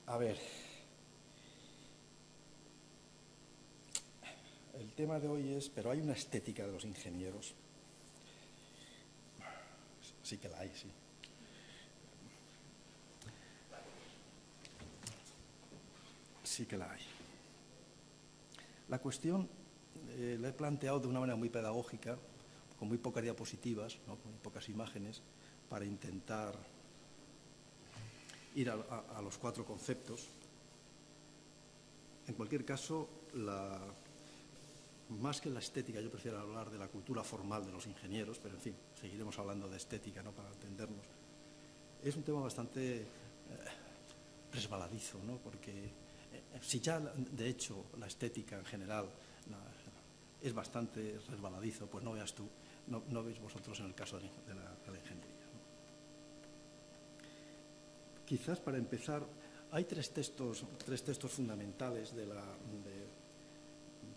A ver, el tema de hoy es, pero hay una estética de los ingenieros. Sí que la hay, sí. Sí que la hay. La cuestión la he planteado de una manera muy pedagógica, con muy pocas diapositivas, ¿no? Con muy pocas imágenes, para intentar ir a los cuatro conceptos. En cualquier caso, más que la estética, yo prefiero hablar de la cultura formal de los ingenieros, pero en fin, seguiremos hablando de estética, ¿no?, para entendernos. Es un tema bastante resbaladizo, ¿no? Porque si ya, de hecho, la estética en general es bastante resbaladizo, pues no veas tú, no veis vosotros en el caso de la ingeniería, ¿no? Quizás para empezar, hay tres textos fundamentales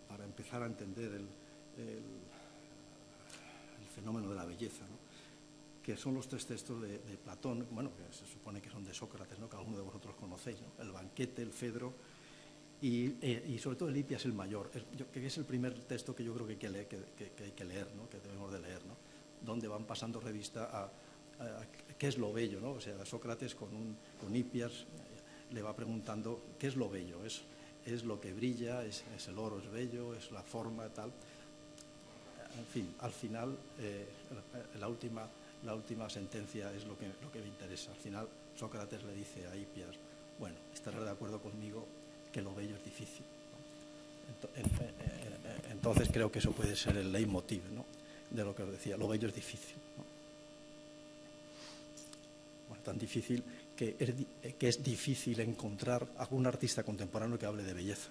para empezar a entender el fenómeno de la belleza, ¿no?, que son los tres textos de Platón, bueno, que se supone que son de Sócrates, ¿no?, que alguno de vosotros conocéis, ¿no? El Banquete, el Fedro y sobre todo el Hipias el Mayor, que es el primer texto que yo creo que hay que leer, ¿no?, que debemos de leer, ¿no?, donde van pasando revista a qué es lo bello, ¿no? O sea, Sócrates con Hipias le va preguntando qué es lo bello, es lo que brilla, es el oro, es bello, es la forma, tal. En fin, al final, la última sentencia es lo que me interesa. Al final, Sócrates le dice a Hipias, bueno, estarás de acuerdo conmigo que lo bello es difícil, ¿no? Entonces creo que eso puede ser el leitmotiv, ¿no?, de lo que os decía, lo bello es difícil, ¿no? Bueno, tan difícil que es difícil encontrar algún artista contemporáneo que hable de belleza.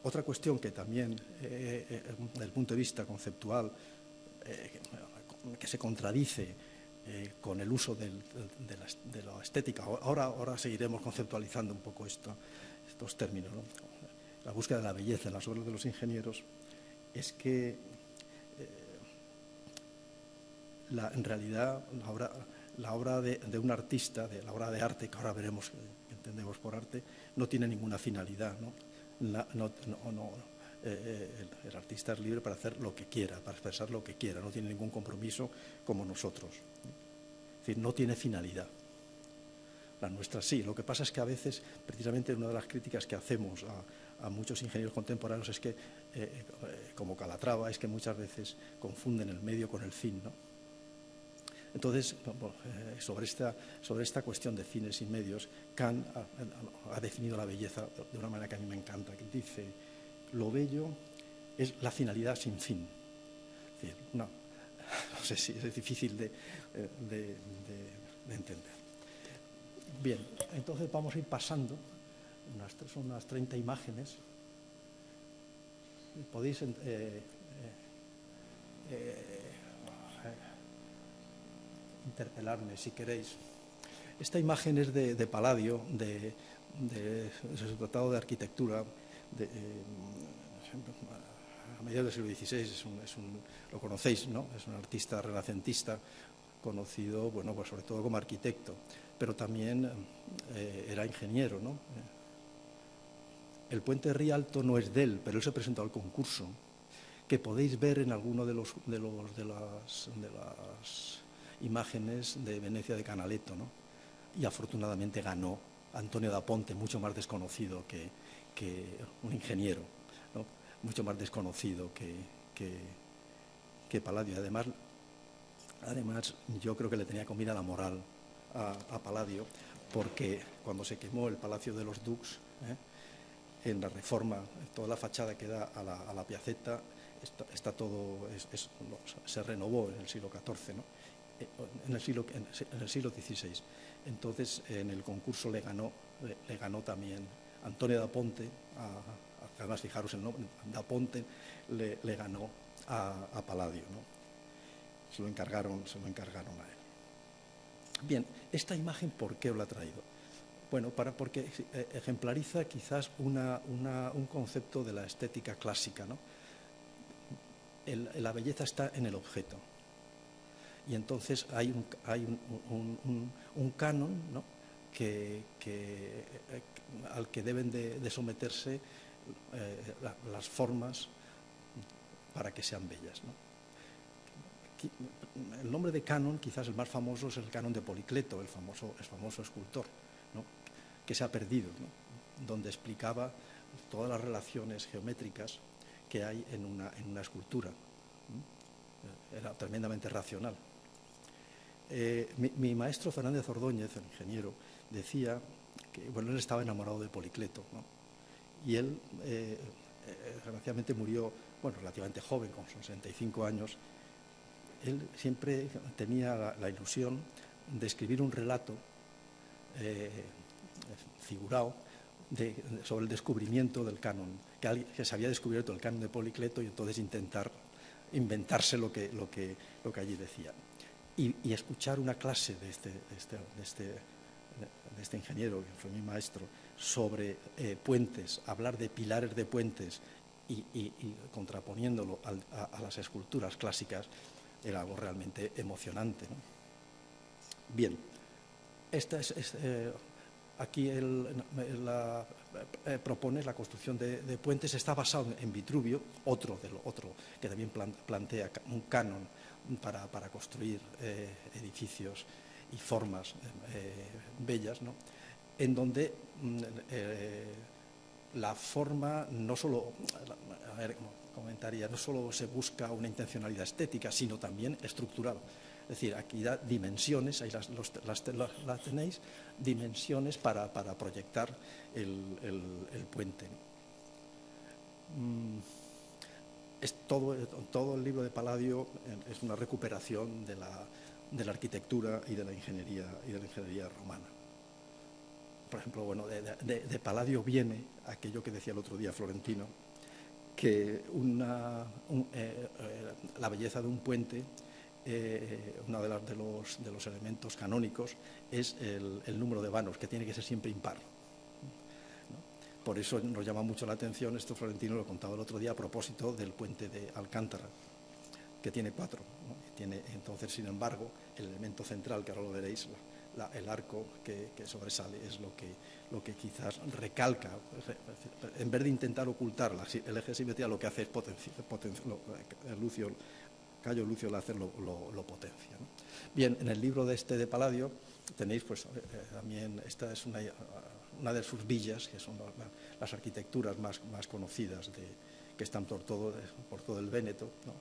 Otra cuestión que también, desde el punto de vista conceptual, que se contradice con el uso de la estética, ahora seguiremos conceptualizando un poco estos términos, ¿no?, la búsqueda de la belleza en las obras de los ingenieros, es que en realidad la obra de un artista, la obra de arte, que ahora veremos qué entendemos por arte, no tiene ninguna finalidad, ¿no? El artista es libre para hacer lo que quiera, para expresar lo que quiera, no tiene ningún compromiso como nosotros. Es decir, no tiene finalidad. La nuestra sí. Lo que pasa es que a veces, precisamente una de las críticas que hacemos a muchos ingenieros contemporáneos es que, como Calatrava, es que muchas veces confunden el medio con el fin, ¿no? Entonces, sobre esta cuestión de fines y medios, Kant ha definido la belleza de una manera que a mí me encanta, que dice, lo bello es la finalidad sin fin. Es decir, no sé si es difícil de entender. Bien, entonces vamos a ir pasando, son unas 30 imágenes. Podéis interpelarme si queréis. Esta imagen es de Palladio, de su tratado de arquitectura, a mediados del siglo XVI, lo conocéis, ¿no? Es un artista renacentista conocido, bueno, pues sobre todo como arquitecto, pero también era ingeniero, ¿no? El puente Rialto no es de él, pero él se presentó al concurso, que podéis ver en alguno de las imágenes de Venecia de Canaletto, ¿no? Y afortunadamente ganó Antonio da Ponte, mucho más desconocido que un ingeniero, ¿no?, mucho más desconocido que Palladio. Además, yo creo que le tenía comida la moral a Palladio, porque cuando se quemó el Palacio de los Dux, en la Reforma, toda la fachada que da a la Piazzetta, está todo, se renovó en el siglo XIV, ¿no?, en el siglo XVI. Entonces, en el concurso le ganó también Antonio da Ponte, además fijaros el nombre, da Ponte le ganó a Palladio, ¿no? Se lo encargaron a él. Bien, esta imagen, ¿por qué os la he traído? Bueno, porque ejemplariza quizás un concepto de la estética clásica, ¿no? La belleza está en el objeto. Y entonces hay un canon, ¿no?, al que deben de someterse las formas para que sean bellas, ¿no? El nombre de canon, quizás el más famoso, es el canon de Policleto, el famoso escultor, ¿no?, que se ha perdido, ¿no?, donde explicaba todas las relaciones geométricas que hay en una escultura. Era tremendamente racional. Mi maestro Fernández Ordóñez, el ingeniero, decía que, bueno, él estaba enamorado de Policleto, ¿no?, y él, desgraciadamente, murió, bueno, relativamente joven, con 65 años. Él siempre tenía la ilusión de escribir un relato figurado sobre el descubrimiento del canon, que se había descubierto el canon de Policleto, y entonces intentar inventarse lo que allí decía. Y escuchar una clase de este ingeniero, que fue mi maestro, sobre puentes, hablar de pilares de puentes y contraponiéndolo a las esculturas clásicas, era algo realmente emocionante, ¿no? Bien, aquí propone la construcción de puentes. Está basado en Vitruvio, otro que también plantea un canon para construir edificios y formas bellas, ¿no?, en donde la forma no solo, no solo se busca una intencionalidad estética, sino también estructural. Es decir, aquí da dimensiones, ahí las tenéis, dimensiones para proyectar el puente. Todo el libro de Palladio es una recuperación de la arquitectura y de la ingeniería romana. Por ejemplo, bueno, de Palladio viene aquello que decía el otro día Florentino, que la belleza de un puente, uno de los elementos canónicos, es el número de vanos, que tiene que ser siempre impar, ¿no? Por eso nos llama mucho la atención, esto Florentino lo contaba el otro día a propósito del puente de Alcántara, que tiene 4, ¿no? Entonces, sin embargo, el elemento central, que ahora lo veréis, el arco que sobresale, es lo que quizás recalca, en vez de intentar ocultar el eje de simetría, lo que hace es Cayo Lucio Lácer lo potencia, ¿no? Bien, en el libro de Palladio tenéis, pues, también, esta es una de sus villas, que son las arquitecturas más conocidas que están por todo el Véneto, ¿no?,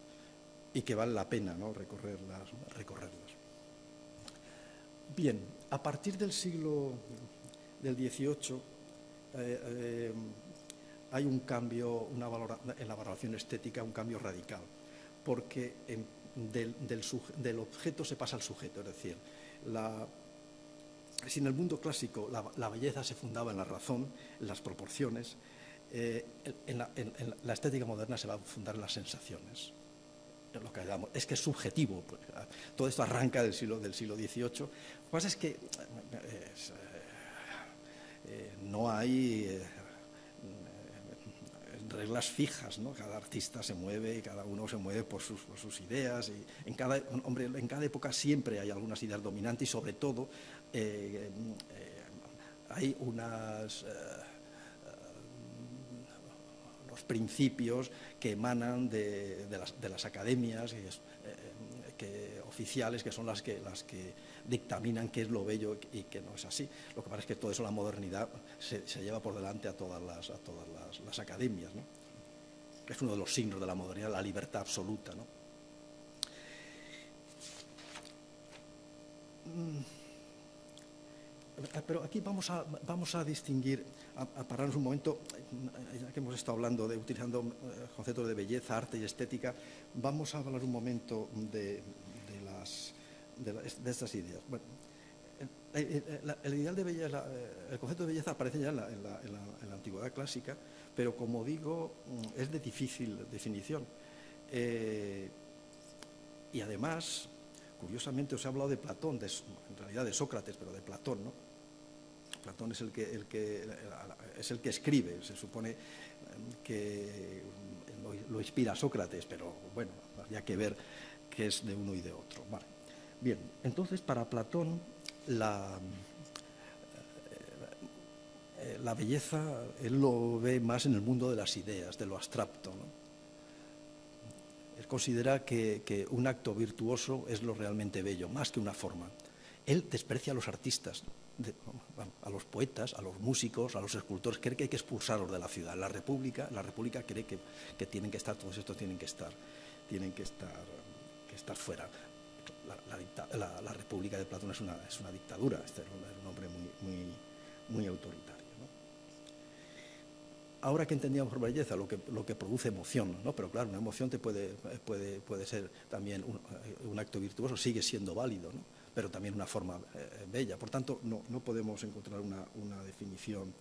y que vale la pena, ¿no?, recorrerlas. Bien, a partir del siglo del XVIII hay un cambio en la valoración estética, un cambio radical, porque del objeto se pasa al sujeto. Es decir, si en el mundo clásico la belleza se fundaba en la razón, en las proporciones, en la estética moderna se va a fundar en las sensaciones. Es que es subjetivo. Todo esto arranca del siglo XVIII. Lo que pasa es que no hay reglas fijas, ¿no? Cada artista se mueve y cada uno se mueve por sus ideas, y en cada época siempre hay algunas ideas dominantes, y sobre todo hay los principios que emanan de las academias oficiales, que son las que dictaminan qué es lo bello y qué no es así. Lo que pasa es que todo eso, la modernidad, se lleva por delante a todas las academias, ¿no? Que es uno de los signos de la modernidad, la libertad absoluta, ¿no? Pero aquí vamos a distinguir, a pararnos un momento, ya que hemos estado hablando utilizando conceptos de belleza, arte y estética, vamos a hablar un momento de estas ideas. Bueno, el ideal de belleza, el concepto de belleza aparece ya en la antigüedad clásica, pero, como digo, es de difícil definición. Y además, curiosamente, os he hablado de Platón, en realidad de Sócrates, pero de Platón, ¿no? Platón es el que escribe. Se supone que lo inspira Sócrates, pero bueno, habría que ver qué es de uno y de otro. Vale. Bien, entonces para Platón la belleza, él lo ve más en el mundo de las ideas, de lo abstracto, ¿no? Él considera que un acto virtuoso es lo realmente bello, más que una forma. Él desprecia a los artistas, a los poetas, a los músicos, a los escultores, cree que hay que expulsarlos de la ciudad. La República cree que tienen que estar, todos estos tienen que estar fuera. La República de Platón es una dictadura, este era un hombre muy autoritario, ¿no? Ahora que entendíamos por belleza lo que produce emoción, ¿no? Pero claro, una emoción puede ser también un acto virtuoso, sigue siendo válido, ¿no? Pero también una forma bella. Por tanto, no podemos encontrar una definición,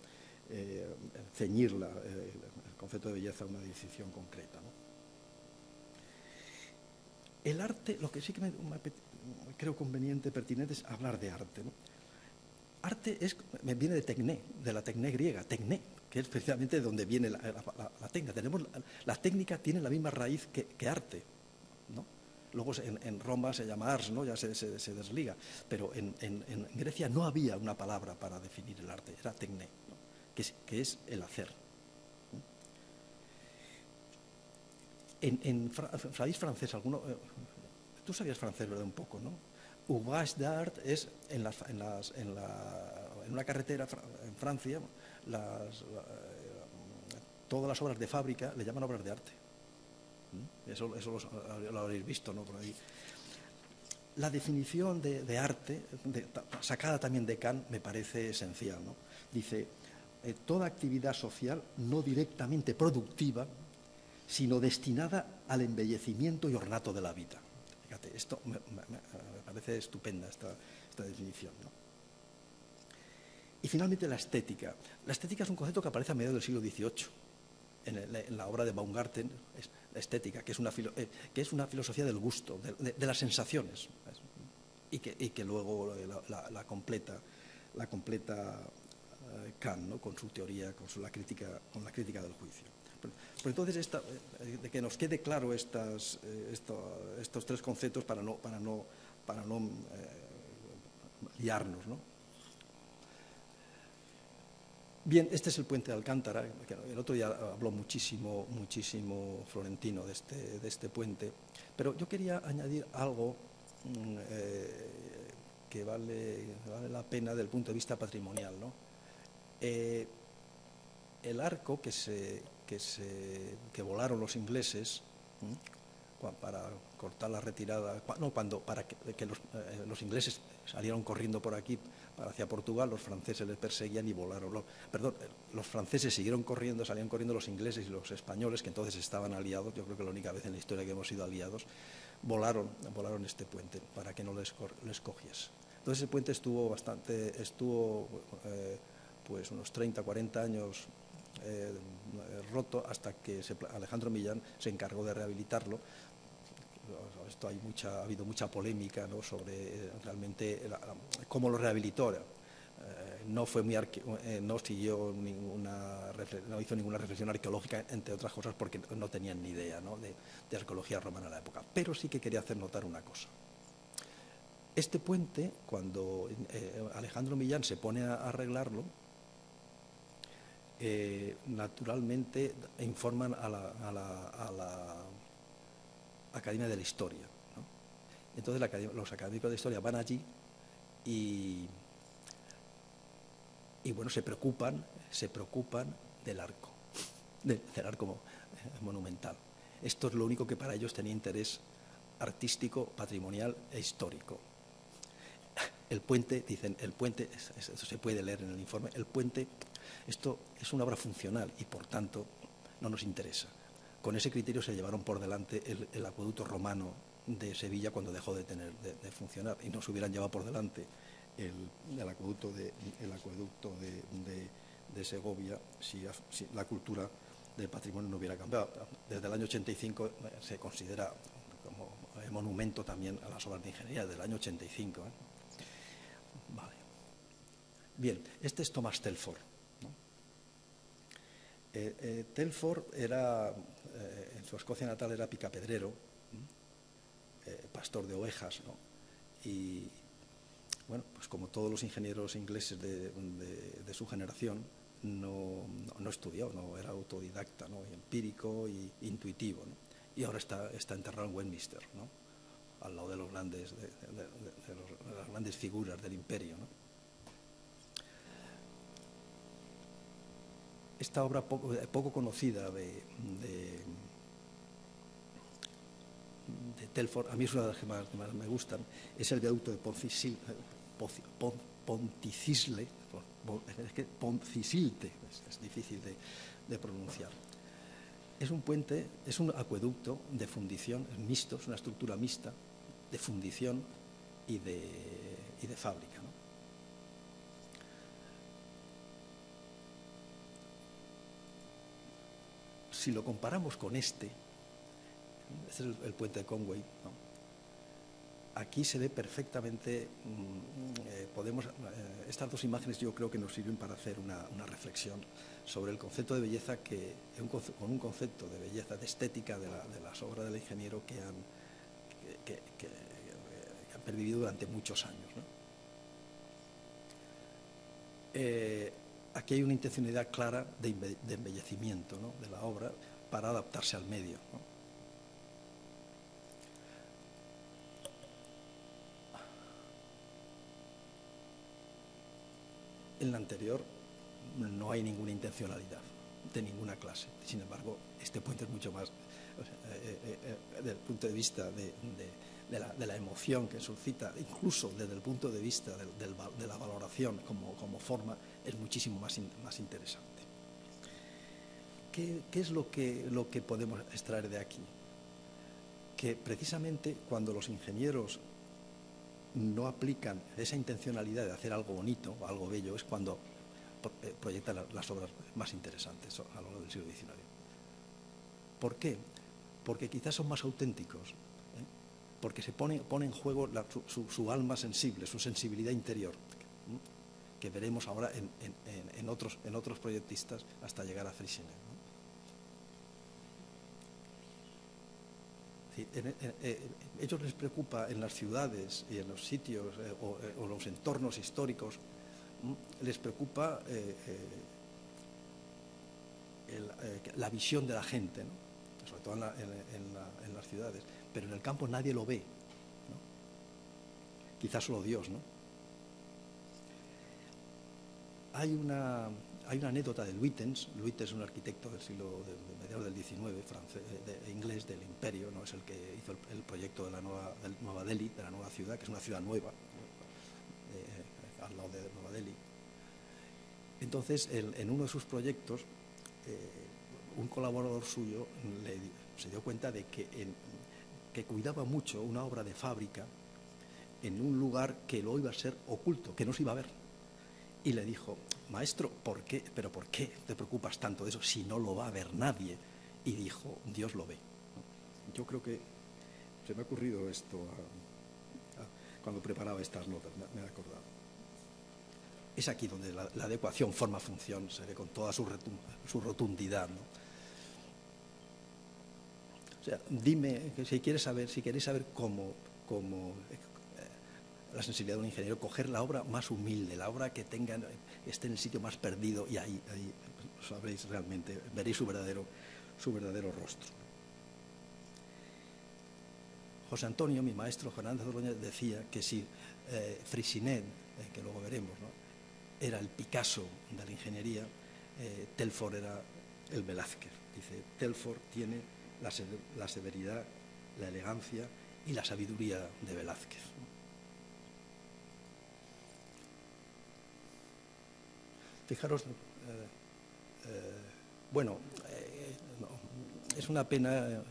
ceñir el concepto de belleza a una definición concreta, ¿no? El arte, lo que sí que creo conveniente, pertinente, es hablar de arte, ¿no? Arte viene de tecné, de la tecné griega, tecné, que es precisamente de donde viene la técnica. La técnica tiene la misma raíz que arte, ¿no? Luego en Roma se llama ars, ¿no? Ya se desliga, pero en Grecia no había una palabra para definir el arte, era tecné, ¿no? que es el hacer. ¿Sabéis francés? Tú sabías francés, ¿verdad? Un poco, ¿no? Ouvrage d'art es en una carretera en Francia, todas las obras de fábrica le llaman obras de arte. Eso lo habréis visto, ¿no? Por ahí. La definición de arte, sacada también de Kant, me parece esencial, ¿no? Dice, toda actividad social no directamente productiva, sino destinada al embellecimiento y ornato de la vida. Fíjate, esto me parece estupenda esta definición, ¿no? Y finalmente la estética. La estética es un concepto que aparece a mediados del siglo XVIII. En la obra de Baumgarten, es la estética, que es una filosofía del gusto, de las sensaciones, y que luego la completa Kant, ¿no? Con su teoría, con la crítica del juicio. Pero entonces, de que nos quede claro estos tres conceptos para no liarnos, ¿no? Bien, este es el puente de Alcántara. El otro día habló muchísimo Florentino de este puente, pero yo quería añadir algo que vale la pena desde el punto de vista patrimonial, ¿no? El arco que volaron los ingleses para cortar la retirada, para que los ingleses salieron corriendo por aquí hacia Portugal, los franceses les perseguían y volaron. Los franceses salieron corriendo los ingleses y los españoles, que entonces estaban aliados, yo creo que la única vez en la historia que hemos sido aliados, volaron este puente para que no les cogiese. Entonces ese puente estuvo pues unos 30, 40 años roto, hasta que Alejandro Millán se encargó de rehabilitarlo. Ha habido mucha polémica, ¿no? Sobre realmente cómo lo rehabilitó. No hizo ninguna reflexión arqueológica, entre otras cosas porque no tenían ni idea, ¿no? de arqueología romana en la época. Pero sí que quería hacer notar una cosa. Este puente, cuando Alejandro Millán se pone a arreglarlo, naturalmente informan a la Academia de la Historia, ¿no? Entonces los académicos de historia van allí y bueno, se preocupan del arco, del arco monumental. Esto es lo único que para ellos tenía interés artístico, patrimonial e histórico. El puente, dicen, esto se puede leer en el informe, el puente, esto es una obra funcional y por tanto no nos interesa. Con ese criterio se llevaron por delante el acueducto romano de Sevilla cuando dejó de funcionar, y no se hubieran llevado por delante el acueducto de Segovia si la cultura del patrimonio no hubiera cambiado. Desde el año 85 se considera como monumento también a las obras de ingeniería, desde el año 85. Vale. Bien, este es Thomas Telford, ¿no? Telford era, en su Escocia natal era picapedrero, pastor de ovejas, ¿no? Y bueno, pues como todos los ingenieros ingleses de su generación, no estudió, no era autodidacta, ¿no? Empírico e intuitivo, ¿no? Y ahora está enterrado en Westminster, ¿no? Al lado de las grandes figuras del imperio, ¿no? Esta obra poco conocida de Telford, a mí es una de las que más me gustan, es el viaducto de Ponticitle, es difícil de pronunciar. Es un puente, es un acueducto de fundición, es mixto, es una estructura mixta de fundición y de fábrica, ¿no? Si lo comparamos con este es el puente de Conway, ¿no? Aquí se ve perfectamente, estas dos imágenes yo creo que nos sirven para hacer una reflexión sobre el concepto de belleza, con un concepto de belleza, de estética de las obras del ingeniero que han pervivido durante muchos años, ¿no? Aquí hay una intencionalidad clara de embellecimiento, ¿no?, de la obra para adaptarse al medio, ¿no? En la anterior no hay ninguna intencionalidad de ninguna clase. Sin embargo, este puente es mucho más, desde el punto de vista de la emoción que suscita, incluso desde el punto de vista de la valoración como forma, es muchísimo más interesante. ¿Qué es lo que podemos extraer de aquí? Que precisamente cuando los ingenieros no aplican esa intencionalidad de hacer algo bonito o algo bello, es cuando proyectan las obras más interesantes a lo largo del siglo XIX. ¿Por qué? Porque quizás son más auténticos, ¿eh? Porque se pone en juego su alma sensible, su sensibilidad interior, ¿eh?, que veremos ahora en otros proyectistas hasta llegar a Freyssinet, ¿no? Ellos les preocupa en las ciudades y en los sitios o los entornos históricos, les preocupa la visión de la gente, ¿no?, sobre todo en las ciudades, pero en el campo nadie lo ve, ¿no? Quizás solo Dios, ¿no? Hay una anécdota de Luitens. Luitens es un arquitecto del siglo de mediados del XIX, inglés, del imperio, ¿no? Es el que hizo el proyecto de Nueva Delhi, de la nueva ciudad, que es una ciudad nueva, al lado de Nueva Delhi. Entonces, en uno de sus proyectos, un colaborador suyo se dio cuenta de que cuidaba mucho una obra de fábrica en un lugar que lo iba a ser oculto, que no se iba a ver. Y le dijo: maestro, ¿por qué te preocupas tanto de eso si no lo va a ver nadie? Y dijo: Dios lo ve. Yo creo que se me ha ocurrido esto cuando preparaba estas notas, me he acordado. Es aquí donde la adecuación forma-función se ve con toda su rotundidad, ¿no? O sea, dime, que si queréis saber cómo la sensibilidad de un ingeniero, coger la obra más humilde, la obra que esté en el sitio más perdido, y ahí sabréis realmente, veréis su verdadero rostro. José Antonio, mi maestro Fernández Ordóñez, decía que si Freyssinet, que luego veremos, ¿no?, era el Picasso de la ingeniería, Telford era el Velázquez. Dice: Telford tiene la severidad, la elegancia y la sabiduría de Velázquez. Fijaros, es una pena,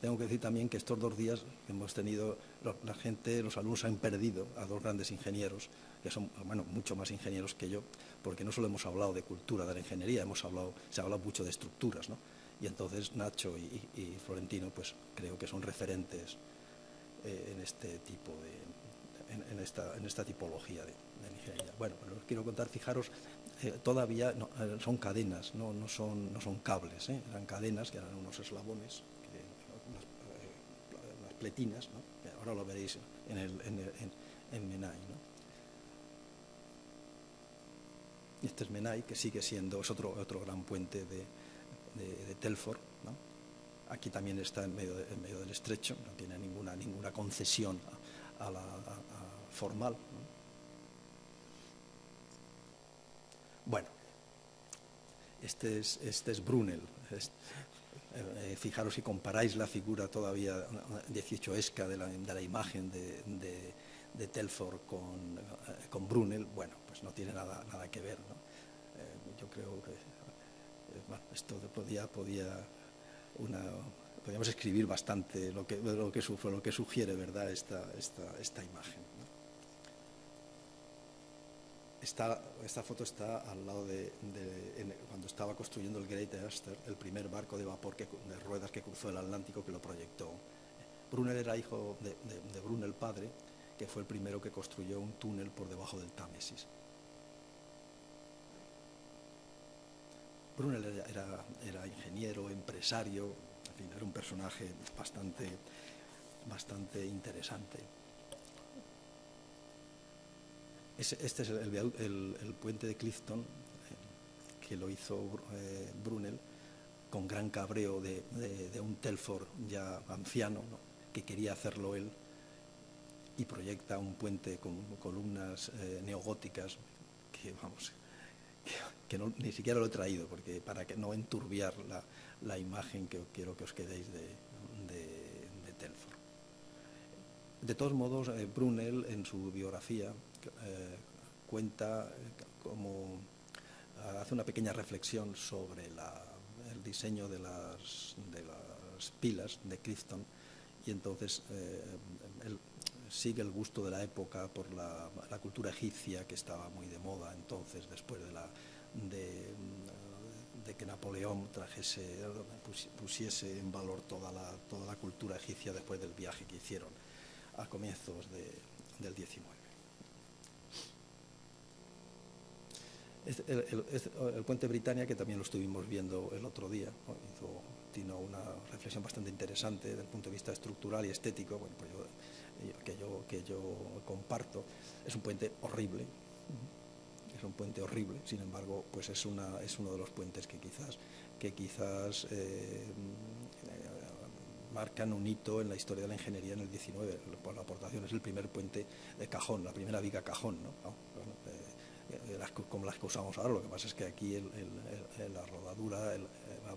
tengo que decir también que estos 2 días hemos tenido, los alumnos han perdido a 2 grandes ingenieros, que son, mucho más ingenieros que yo, porque no solo hemos hablado de cultura de la ingeniería, se ha hablado mucho de estructuras, ¿no? Y entonces Nacho y Florentino, pues creo que son referentes en este tipo en esta tipología de ingeniería. Bueno, os quiero contar, fijaros, todavía son cadenas, no son cables, eran cadenas, que eran unos eslabones, unas pletinas, ¿no? Ahora lo veréis Menai, ¿no? Este es Menai, que sigue siendo, es otro gran puente de Telford, ¿no? Aquí también está en medio del estrecho, no tiene ninguna concesión formal, ¿no? Bueno, este es Brunel. Fijaros si comparáis la figura todavía 18esca de la imagen de Telford con Brunel, bueno, pues no tiene nada que ver, ¿no? Yo creo que bueno, esto podríamos escribir bastante lo que sugiere, ¿verdad?, esta imagen, ¿no? Esta foto está al lado cuando estaba construyendo el Great Easter, el primer barco de vapor de ruedas que cruzó el Atlántico, que lo proyectó. Brunel era hijo de Brunel padre, que fue el primero que construyó un túnel por debajo del Támesis. Brunel era ingeniero, empresario, en fin, era un personaje bastante interesante. Este es el puente de Clifton, que lo hizo Brunel con gran cabreo de un Telford ya anciano, ¿no?, que quería hacerlo él, y proyecta un puente con columnas neogóticas que ni siquiera lo he traído para que no enturbiar la imagen que quiero que os quedéis de Telford. De todos modos, Brunel en su biografía cuenta hace una pequeña reflexión sobre el diseño de las pilas de Clifton, y entonces él sigue el gusto de la época por la cultura egipcia, que estaba muy de moda entonces, después de que Napoleón pusiese en valor toda la cultura egipcia después del viaje que hicieron a comienzos del 19. El puente Britannia, que también lo estuvimos viendo el otro día, ¿no?, tiene una reflexión bastante interesante desde el punto de vista estructural y estético, bueno, pues que yo comparto. Es un puente horrible, sin embargo, pues es uno de los puentes que quizás marcan un hito en la historia de la ingeniería en el 19, por la aportación. Es el primer puente de cajón, la primera viga cajón, ¿no? Como las que usamos ahora. Lo que pasa es que aquí la rodadura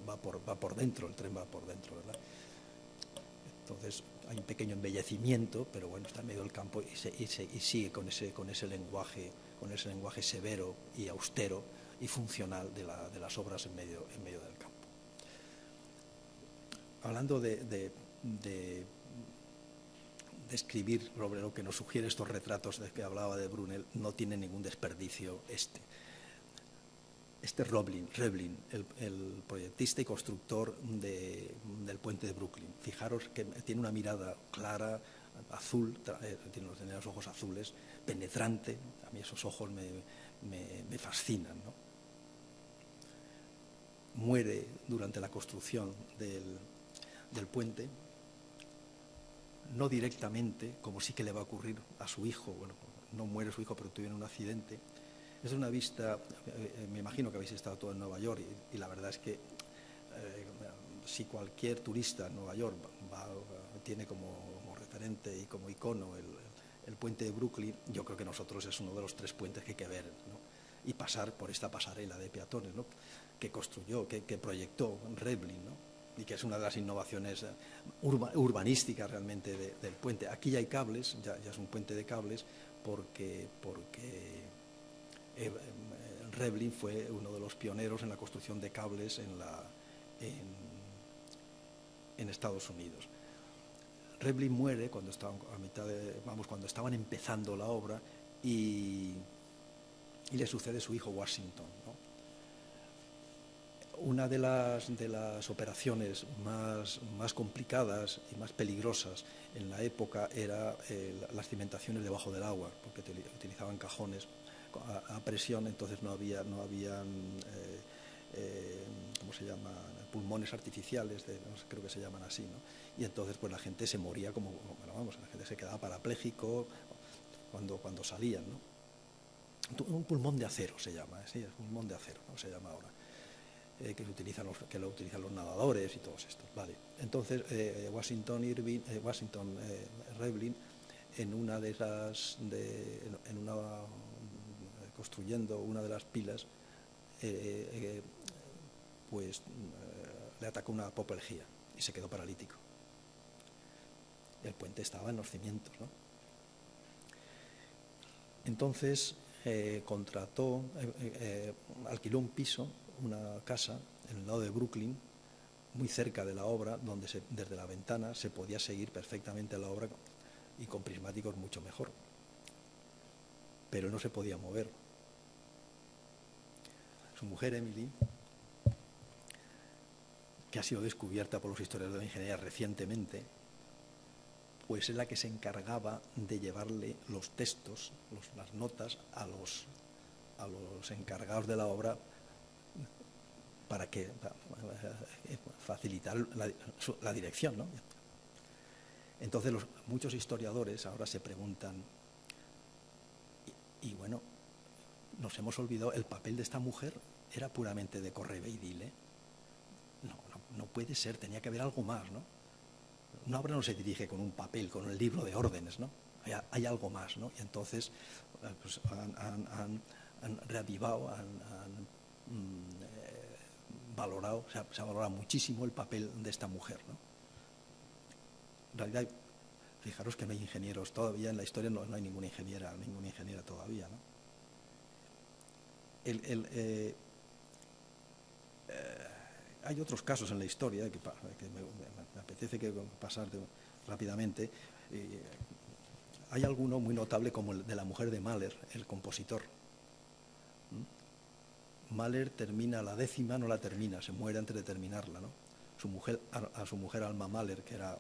va por dentro, el tren va por dentro, ¿verdad? Entonces hay un pequeño embellecimiento, pero bueno, está en medio del campo y sigue con ese lenguaje severo y austero y funcional de las obras en medio del campo. Hablando de escribir sobre lo que nos sugiere estos retratos de que hablaba de Brunel, no tiene ningún desperdicio Revlin, el proyectista y constructor del puente de Brooklyn. Fijaros que tiene una mirada clara, azul, tiene los ojos azules, penetrante. A mí esos ojos me fascinan, ¿no? Muere durante la construcción del puente, no directamente, como sí que le va a ocurrir a su hijo. Bueno, no muere su hijo, pero tuvo un accidente. Es una vista, me imagino que habéis estado todo en Nueva York, y la verdad es que si cualquier turista en Nueva York tiene como referente y como icono el puente de Brooklyn, yo creo que nosotros es uno de los 3 puentes que hay que ver, ¿no?, y pasar por esta pasarela de peatones, ¿no?, que construyó, que proyectó Revlin, ¿no?, y que es una de las innovaciones urbanísticas realmente del puente. Aquí ya hay cables, ya es un puente de cables, porque Revlin fue uno de los pioneros en la construcción de cables en Estados Unidos. Revlin muere cuando estaban cuando estaban empezando la obra, y le sucede su hijo Washington, ¿no? Una de las operaciones más complicadas y más peligrosas en la época era las cimentaciones debajo del agua, porque utilizaban cajones a presión. Entonces no habían ¿cómo se llama?, pulmones artificiales, creo que se llaman así, ¿no? Y entonces pues la gente se moría la gente se quedaba parapléjico. cuando salían, ¿no? Un pulmón de acero se llama, sí, es un pulmón de acero, ¿no? Se llama ahora, que lo utilizan los nadadores y todos estos, ¿vale? Entonces, Washington Revlin, construyendo una de las pilas, pues le atacó una apoplejía y se quedó paralítico. El puente estaba en los cimientos, ¿no? Entonces alquiló un piso, una casa en el lado de Brooklyn, muy cerca de la obra, donde desde la ventana se podía seguir perfectamente la obra y con prismáticos mucho mejor. Pero no se podía mover. Su mujer, Emily, que ha sido descubierta por los historiadores de la ingeniería recientemente, pues es la que se encargaba de llevarle los textos, las notas a los encargados de la obra para facilitar la dirección, ¿no? Entonces muchos historiadores ahora se preguntan, y bueno, nos hemos olvidado, el papel de esta mujer era puramente de correveidile. No puede ser, tenía que haber algo más, ¿no? Una obra no se dirige con un papel, con el libro de órdenes, ¿no? Hay algo más, ¿no? Y entonces pues han reavivado, valorado, se ha valorado muchísimo el papel de esta mujer, ¿no? En realidad, fijaros que no hay ingenieros todavía, en la historia no hay ninguna ingeniera todavía, ¿no? Hay otros casos en la historia que me apetece pasar rápidamente. Hay alguno muy notable como el de la mujer de Mahler, el compositor. Mahler termina la 10ª, no la termina, se muere antes de terminarla, ¿no? A su mujer Alma Mahler, que era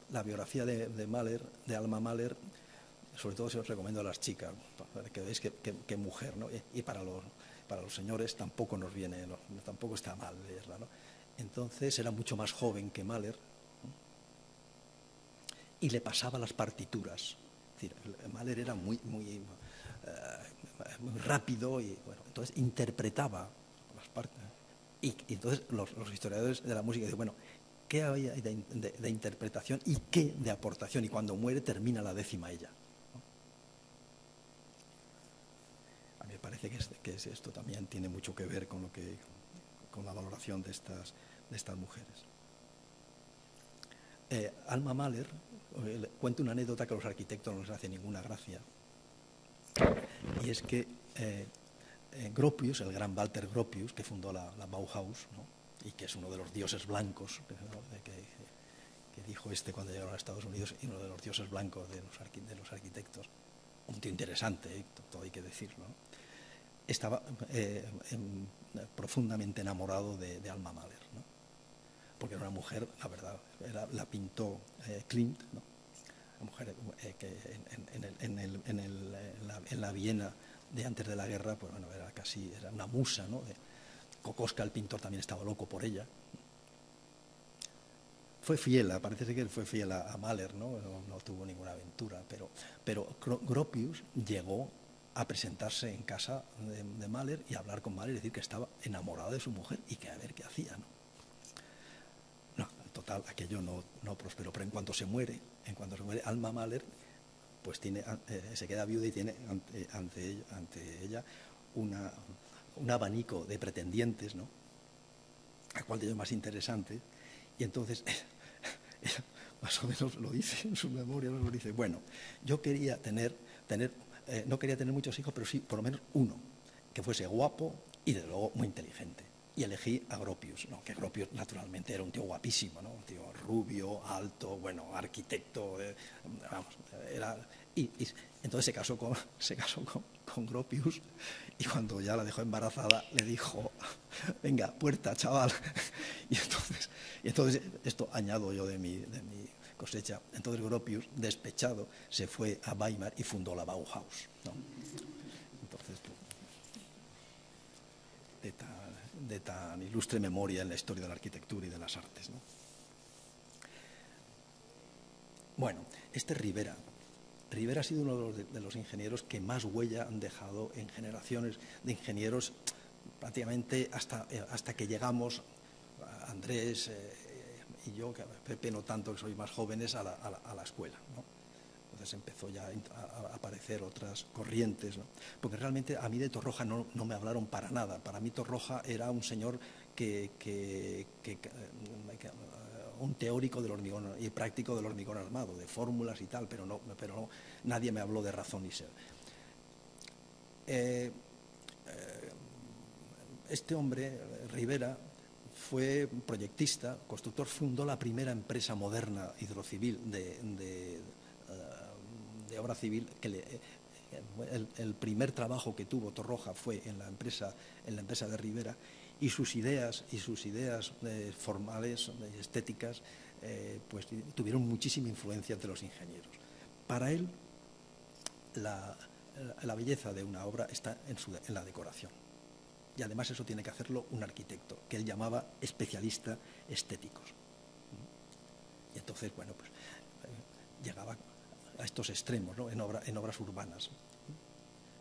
la biografía de Mahler, de Alma Mahler, sobre todo se os recomiendo a las chicas, para que veáis qué mujer, ¿no? Y para los señores tampoco nos viene, ¿no? Tampoco está mal leerla, ¿no? Entonces era mucho más joven que Mahler, ¿no? Y le pasaba las partituras. Es decir, Mahler era muy rápido y bueno, entonces interpretaba las partes. Y entonces los historiadores de la música dicen, bueno, ¿qué había de interpretación y qué de aportación? Y cuando muere termina la 10ª ella, ¿no? A mí me parece que esto también tiene mucho que ver con la valoración de estas mujeres. Alma Mahler cuenta una anécdota que a los arquitectos no les hace ninguna gracia, y es que Gropius, el gran Walter Gropius, que fundó la Bauhaus, ¿no? Y que es uno de los dioses blancos, ¿no? que dijo cuando llegaron a Estados Unidos, y uno de los dioses blancos de los arquitectos, un tío interesante, todo hay que decirlo, ¿no? Estaba profundamente enamorado de Alma Mahler, ¿no? Porque era una mujer, la verdad, la pintó Klimt, ¿no? Una mujer que en la Viena de antes de la guerra, pues bueno, era una musa, ¿no? Kokoschka, el pintor, también estaba loco por ella. Fue fiel, parece ser que fue fiel a Mahler, ¿no? No tuvo ninguna aventura, pero Gropius llegó a presentarse en casa de Mahler y a hablar con Mahler y decir que estaba enamorado de su mujer y que a ver qué hacía, ¿no? Total, aquello no prosperó, pero en cuanto se muere Alma Mahler, pues se queda viuda y tiene ante ella un abanico de pretendientes, ¿no? A cual de ellos más interesante, y entonces ella más o menos lo dice en su memoria, lo dice, bueno, yo quería no quería tener muchos hijos, pero sí por lo menos uno, que fuese guapo y desde luego muy inteligente. Y elegí a Gropius, ¿no? Que Gropius naturalmente era un tío guapísimo, ¿no? Un tío rubio, alto, bueno, arquitecto, vamos, y entonces se casó con Gropius, y cuando ya la dejó embarazada le dijo, venga, puerta, chaval. Y entonces esto añado yo de mi cosecha. Entonces Gropius, despechado, se fue a Weimar y fundó la Bauhaus, ¿no? Entonces, de tan ilustre memoria en la historia de la arquitectura y de las artes, ¿no? Bueno, Rivera Rivera ha sido uno de los ingenieros que más huella han dejado en generaciones de ingenieros, prácticamente hasta que llegamos, Andrés y yo, que Pepe no tanto, que soy más jóvenes, a la escuela, ¿no? Entonces empezó ya a aparecer otras corrientes, ¿no? Porque realmente a mí de Torroja no me hablaron para nada. Para mí Torroja era un señor un teórico del hormigón y práctico del hormigón armado, de fórmulas y tal, pero no, nadie me habló de razón y ser. Este hombre, Rivera, fue proyectista, constructor, fundó la primera empresa moderna hidrocivil de obra civil. El primer trabajo que tuvo Torroja fue en la empresa de Rivera, y sus ideas formales, estéticas, pues tuvieron muchísima influencia entre los ingenieros. Para él, la belleza de una obra está en la decoración. Y además eso tiene que hacerlo un arquitecto, que él llamaba especialista estéticos. Y entonces, bueno, pues llegaba a estos extremos, ¿no? en obras urbanas.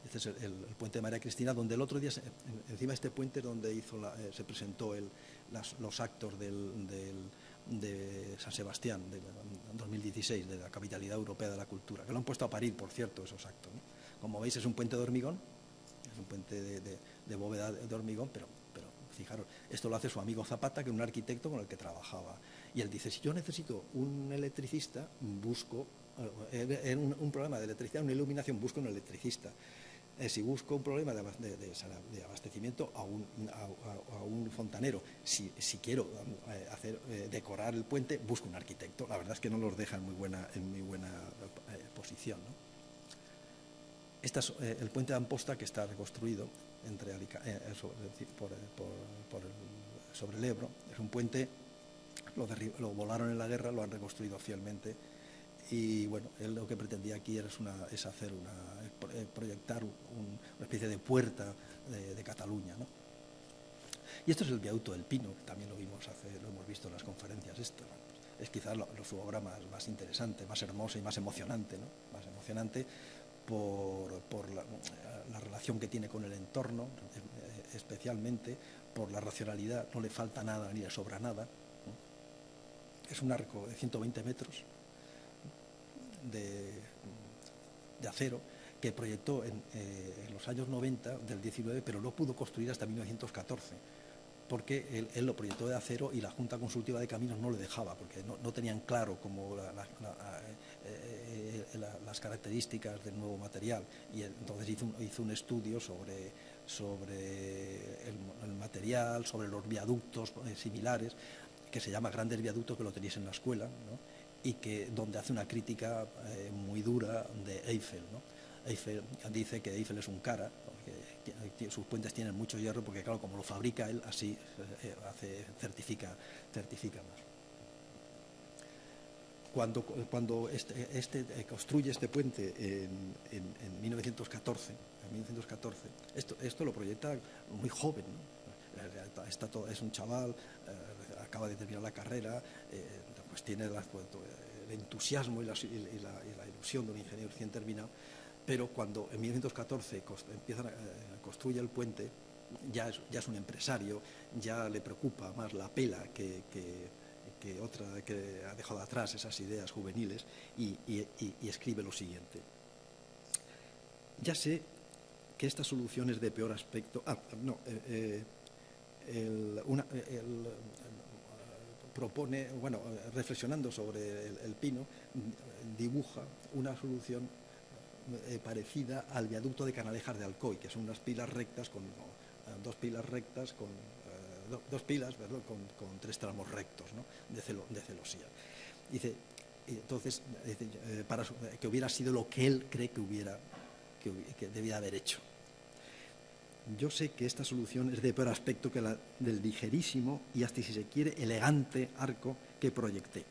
Este es el puente de María Cristina, donde el otro día, encima de este puente, donde se presentó los actos de San Sebastián, de 2016, de la Capitalidad Europea de la Cultura, que lo han puesto a parir, por cierto, esos actos, ¿no? Como veis, es un puente de hormigón, es un puente de bóveda de hormigón, pero fijaros, esto lo hace su amigo Zapata, que es un arquitecto con el que trabajaba. Y él dice, si yo necesito un electricista, busco, en un problema de electricidad, una iluminación, busco un electricista. Si busco un problema de abastecimiento, a un fontanero. Si quiero decorar el puente, busco un arquitecto. La verdad es que no los deja en muy buena posición, ¿no? El puente de Amposta, que está reconstruido sobre el Ebro, es un puente, lo volaron en la guerra, lo han reconstruido fielmente. Y bueno, él lo que pretendía aquí es hacer proyectar una especie de puerta de Cataluña, ¿no? Y esto es el viaducto del Pino, que también lo hemos visto en las conferencias. Es quizás su obra más interesante, más hermosa y más emocionante, ¿no? Más emocionante por la relación que tiene con el entorno, especialmente por la racionalidad. No le falta nada ni le sobra nada, ¿no? Es un arco de 120 metros de acero, que proyectó en los años 90 del 19, pero no pudo construir hasta 1914, porque él lo proyectó de acero y la Junta Consultiva de Caminos no le dejaba, porque no tenían claro cómo las características del nuevo material, y entonces hizo un estudio sobre el material, sobre los viaductos similares, que se llama Grandes Viaductos, que lo tenéis en la escuela, ¿no? Y donde hace una crítica muy dura de Eiffel, ¿no? Eiffel dice que Eiffel es un cara, porque sus puentes tienen mucho hierro, porque claro, como lo fabrica él, así certifica más. Cuando construye este puente en 1914, esto lo proyecta muy joven, ¿no? Es un chaval, acaba de terminar la carrera, pues tiene el entusiasmo y la ilusión de un ingeniero recién terminado, pero cuando en 1914 construye el puente, ya es un empresario, ya le preocupa más la pela que ha dejado atrás esas ideas juveniles, y escribe lo siguiente: ya sé que esta solución es de peor aspecto. Propone, bueno, reflexionando sobre el Pino, dibuja una solución parecida al viaducto de Canalejas de Alcoy, que son unas pilas rectas dos pilas, perdón, con tres tramos rectos, ¿no? de celosía. Dice, entonces, que hubiera sido lo que él cree que debía haber hecho. Yo sé que esta solución es de peor aspecto que la del ligerísimo y hasta, si se quiere, elegante arco que proyecté.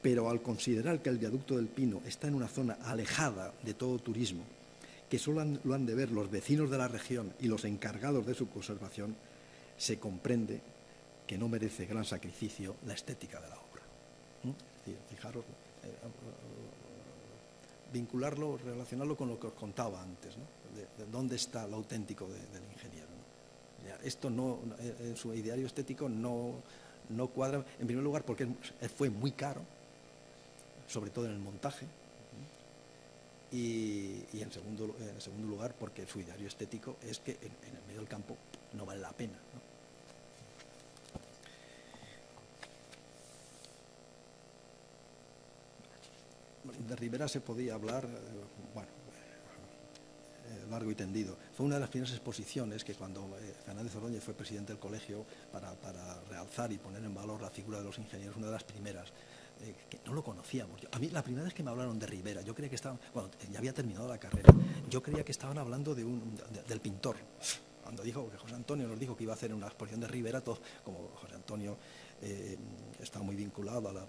Pero al considerar que el viaducto del Pino está en una zona alejada de todo turismo, que solo lo han de ver los vecinos de la región y los encargados de su conservación, se comprende que no merece gran sacrificio la estética de la obra. Fijaros, vincularlo, relacionarlo con lo que os contaba antes, ¿no? De dónde está lo auténtico del ingeniero, ¿no? Ya, esto no, en su ideario estético no cuadra, en primer lugar porque fue muy caro, sobre todo en el montaje, y en segundo lugar porque su ideario estético es que en el medio del campo no vale la pena, ¿no? De Ribera se podía hablar, largo y tendido. Fue una de las primeras exposiciones que cuando Fernández Ordóñez fue presidente del colegio para realzar y poner en valor la figura de los ingenieros, una de las primeras, que no lo conocíamos. A mí la primera vez que me hablaron de Ribera, yo creía que estaban, cuando ya había terminado la carrera, yo creía que estaban hablando del pintor. Cuando dijo que José Antonio nos dijo que iba a hacer una exposición de Ribera, todos, como José Antonio estaba muy vinculado al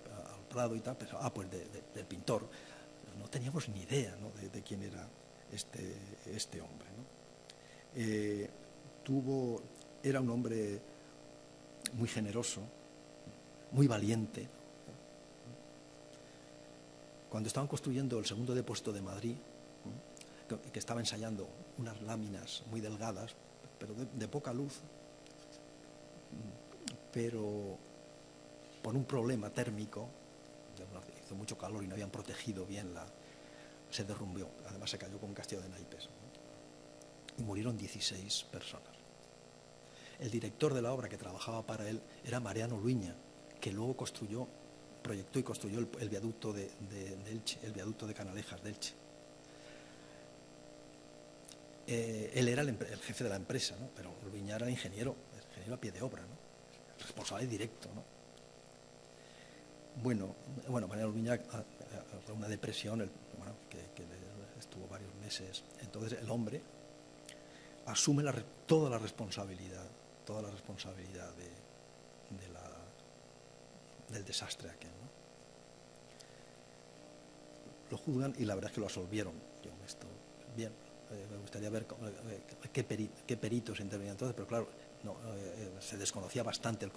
Prado y tal, pensaba, pues del pintor. No teníamos ni idea, ¿no? de quién era este hombre, ¿no? Era un hombre muy generoso, muy valiente. Cuando estaban construyendo el segundo depósito de Madrid, que estaba ensayando unas láminas muy delgadas, pero de poca luz, pero por un problema térmico, hizo mucho calor y no habían protegido bien se derrumbó, además se cayó con un castillo de naipes, y murieron 16 personas. El director de la obra que trabajaba para él era Mariano Luiña, que luego proyectó y construyó el viaducto de Elche, el viaducto de Canalejas de Elche. Él era el jefe de la empresa, ¿no? Pero Luiña era el ingeniero a pie de obra, ¿no? Responsable directo, ¿no? Bueno, Mariano Luiña, una depresión, que estuvo varios meses. Entonces el hombre asume toda la responsabilidad del desastre aquel, ¿no? Lo juzgan y la verdad es que lo absolvieron. Bien, me gustaría ver qué peritos intervenían entonces, pero claro, se desconocía bastante el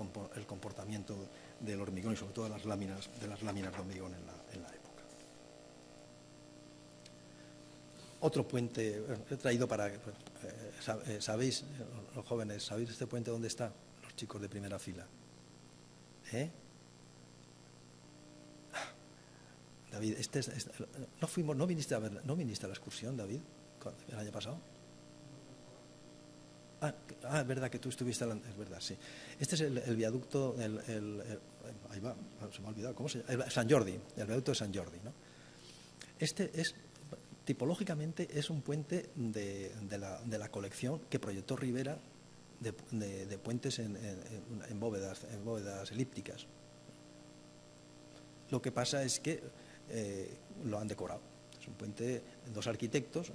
comportamiento del hormigón y sobre todo de las láminas de hormigón en la época. Otro puente, he traído para... ¿sabéis, los jóvenes, sabéis este puente dónde está? Los chicos de primera fila. David, ¿no viniste a la excursión, David, el año pasado? Es verdad que tú estuviste, es verdad, sí. Este es el viaducto, ahí va, se me ha olvidado, ¿cómo se llama? San Jordi, el viaducto de San Jordi, ¿no? Este es, tipológicamente, es un puente de la colección que proyectó Ribera de puentes en bóvedas elípticas. Lo que pasa es que lo han decorado. Es un puente, dos arquitectos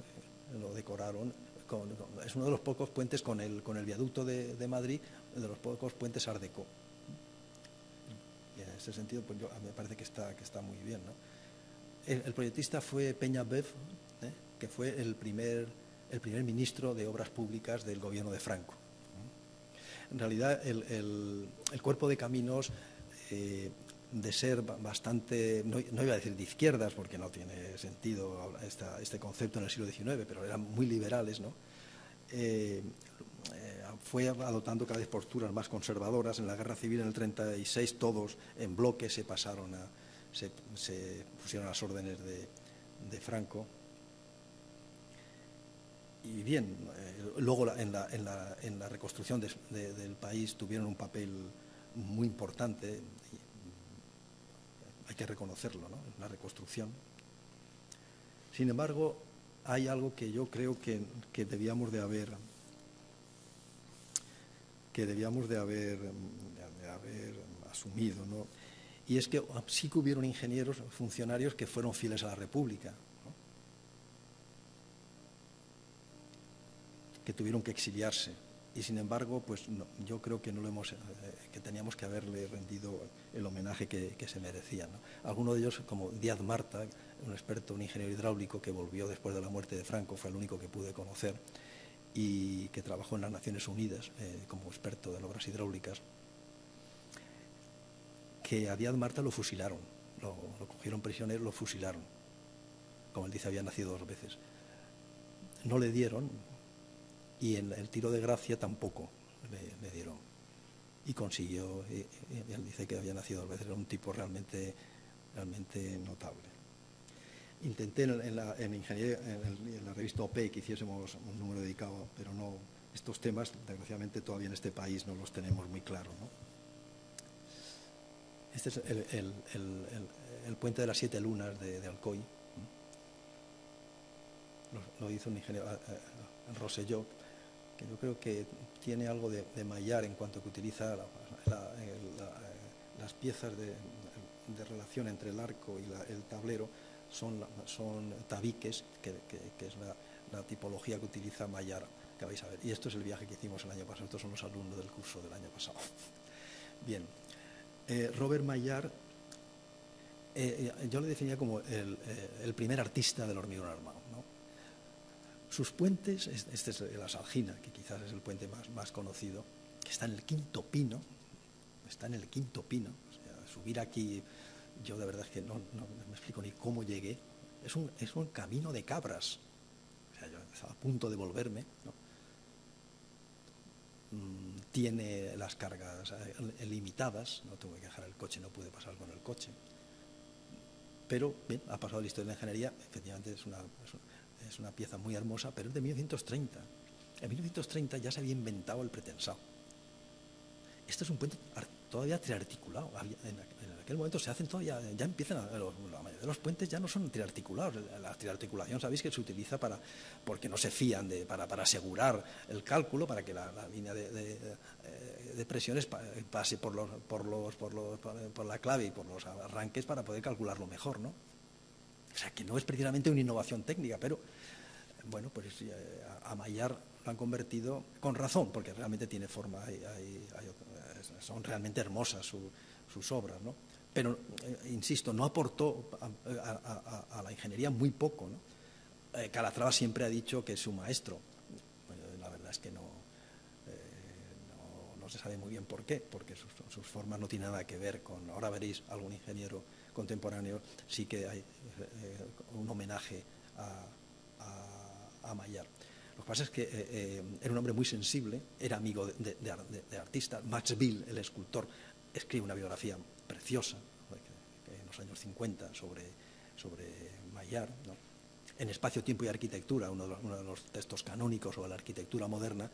lo decoraron. Es uno de los pocos puentes con el viaducto de Madrid, de los pocos puentes Art Deco. Y en ese sentido, pues a mí me parece que está muy bien, ¿no? El proyectista fue Peña Bev, que fue el primer ministro de Obras Públicas del gobierno de Franco. En realidad, el cuerpo de caminos, de ser bastante, no iba a decir de izquierdas, porque no tiene sentido este concepto en el siglo XIX, pero eran muy liberales, ¿no? Fue adoptando cada vez posturas más conservadoras. En la Guerra Civil, en el 36, todos en bloque se pusieron a las órdenes de Franco. Y bien, luego en la reconstrucción del país tuvieron un papel muy importante, hay que reconocerlo, ¿no? La reconstrucción. Sin embargo, hay algo que yo creo que debíamos de haber asumido, ¿no? Y es que sí que hubieron ingenieros, funcionarios que fueron fieles a la República, ¿no? Que tuvieron que exiliarse. Y sin embargo, pues no, yo creo que que teníamos que haberle rendido el homenaje que se merecía, ¿no? Algunos de ellos, como Díaz Marta, un experto, un ingeniero hidráulico que volvió después de la muerte de Franco, fue el único que pude conocer, y que trabajó en las Naciones Unidas como experto de obras hidráulicas, que a Díaz Marta lo fusilaron, lo cogieron prisionero, lo fusilaron. como él dice, había nacido 2 veces. No le dieron, y en el tiro de gracia tampoco le dieron. Y consiguió, él dice que había nacido 2 veces, era un tipo realmente notable. Intenté en ingeniería, en la revista OP que hiciésemos un número dedicado, pero no, estos temas, desgraciadamente, todavía en este país no los tenemos muy claros, ¿no? Este es el puente de las 7 lunas de Alcoy. Lo hizo un ingeniero, Rosselló, que yo creo que tiene algo de Maillard en cuanto que utiliza las piezas de relación entre el arco y el tablero, son tabiques, que es la tipología que utiliza Maillard, que vais a ver. Y esto es el viaje que hicimos el año pasado, estos son los alumnos del curso del año pasado. Bien, Robert Maillard, yo le definía como el primer artista del hormigón armado, ¿no? Sus puentes, este es la Salgina, que quizás es el puente más conocido, que está en el Quinto Pino, o sea, subir aquí, yo de verdad es que no me explico ni cómo llegué, es un camino de cabras, o sea, yo estaba a punto de volverme, ¿no? Tiene las cargas limitadas, no tuve que dejar el coche, no pude pasar con el coche, pero bien, ha pasado la historia de la ingeniería, efectivamente es una pieza muy hermosa, pero es de 1930. En 1930 ya se había inventado el pretensado. Este es un puente todavía triarticulado. En aquel momento se hacen todavía, ya empiezan, la mayoría de los puentes ya no son triarticulados. La triarticulación, sabéis que se utiliza porque no se fían para asegurar el cálculo, para que la línea de presiones pase por la clave y por los arranques para poder calcularlo mejor, ¿no? O sea, que no es precisamente una innovación técnica, pero bueno, pues a Maillard lo han convertido con razón, porque realmente tiene forma, son realmente hermosas sus obras, ¿no? Pero, insisto, no aportó a la ingeniería muy poco, ¿no? Calatrava siempre ha dicho que es su maestro. Bueno, la verdad es que no se sabe muy bien por qué, porque sus formas no tienen nada que ver con, ahora veréis algún ingeniero contemporáneo, sí que hay un homenaje a Maillard. Lo que pasa es que era un hombre muy sensible, era amigo de artistas. Max Bill, el escultor, escribe una biografía preciosa en los años 50 sobre Maillard, ¿no? En Espacio, Tiempo y Arquitectura, uno de los textos canónicos sobre la arquitectura moderna,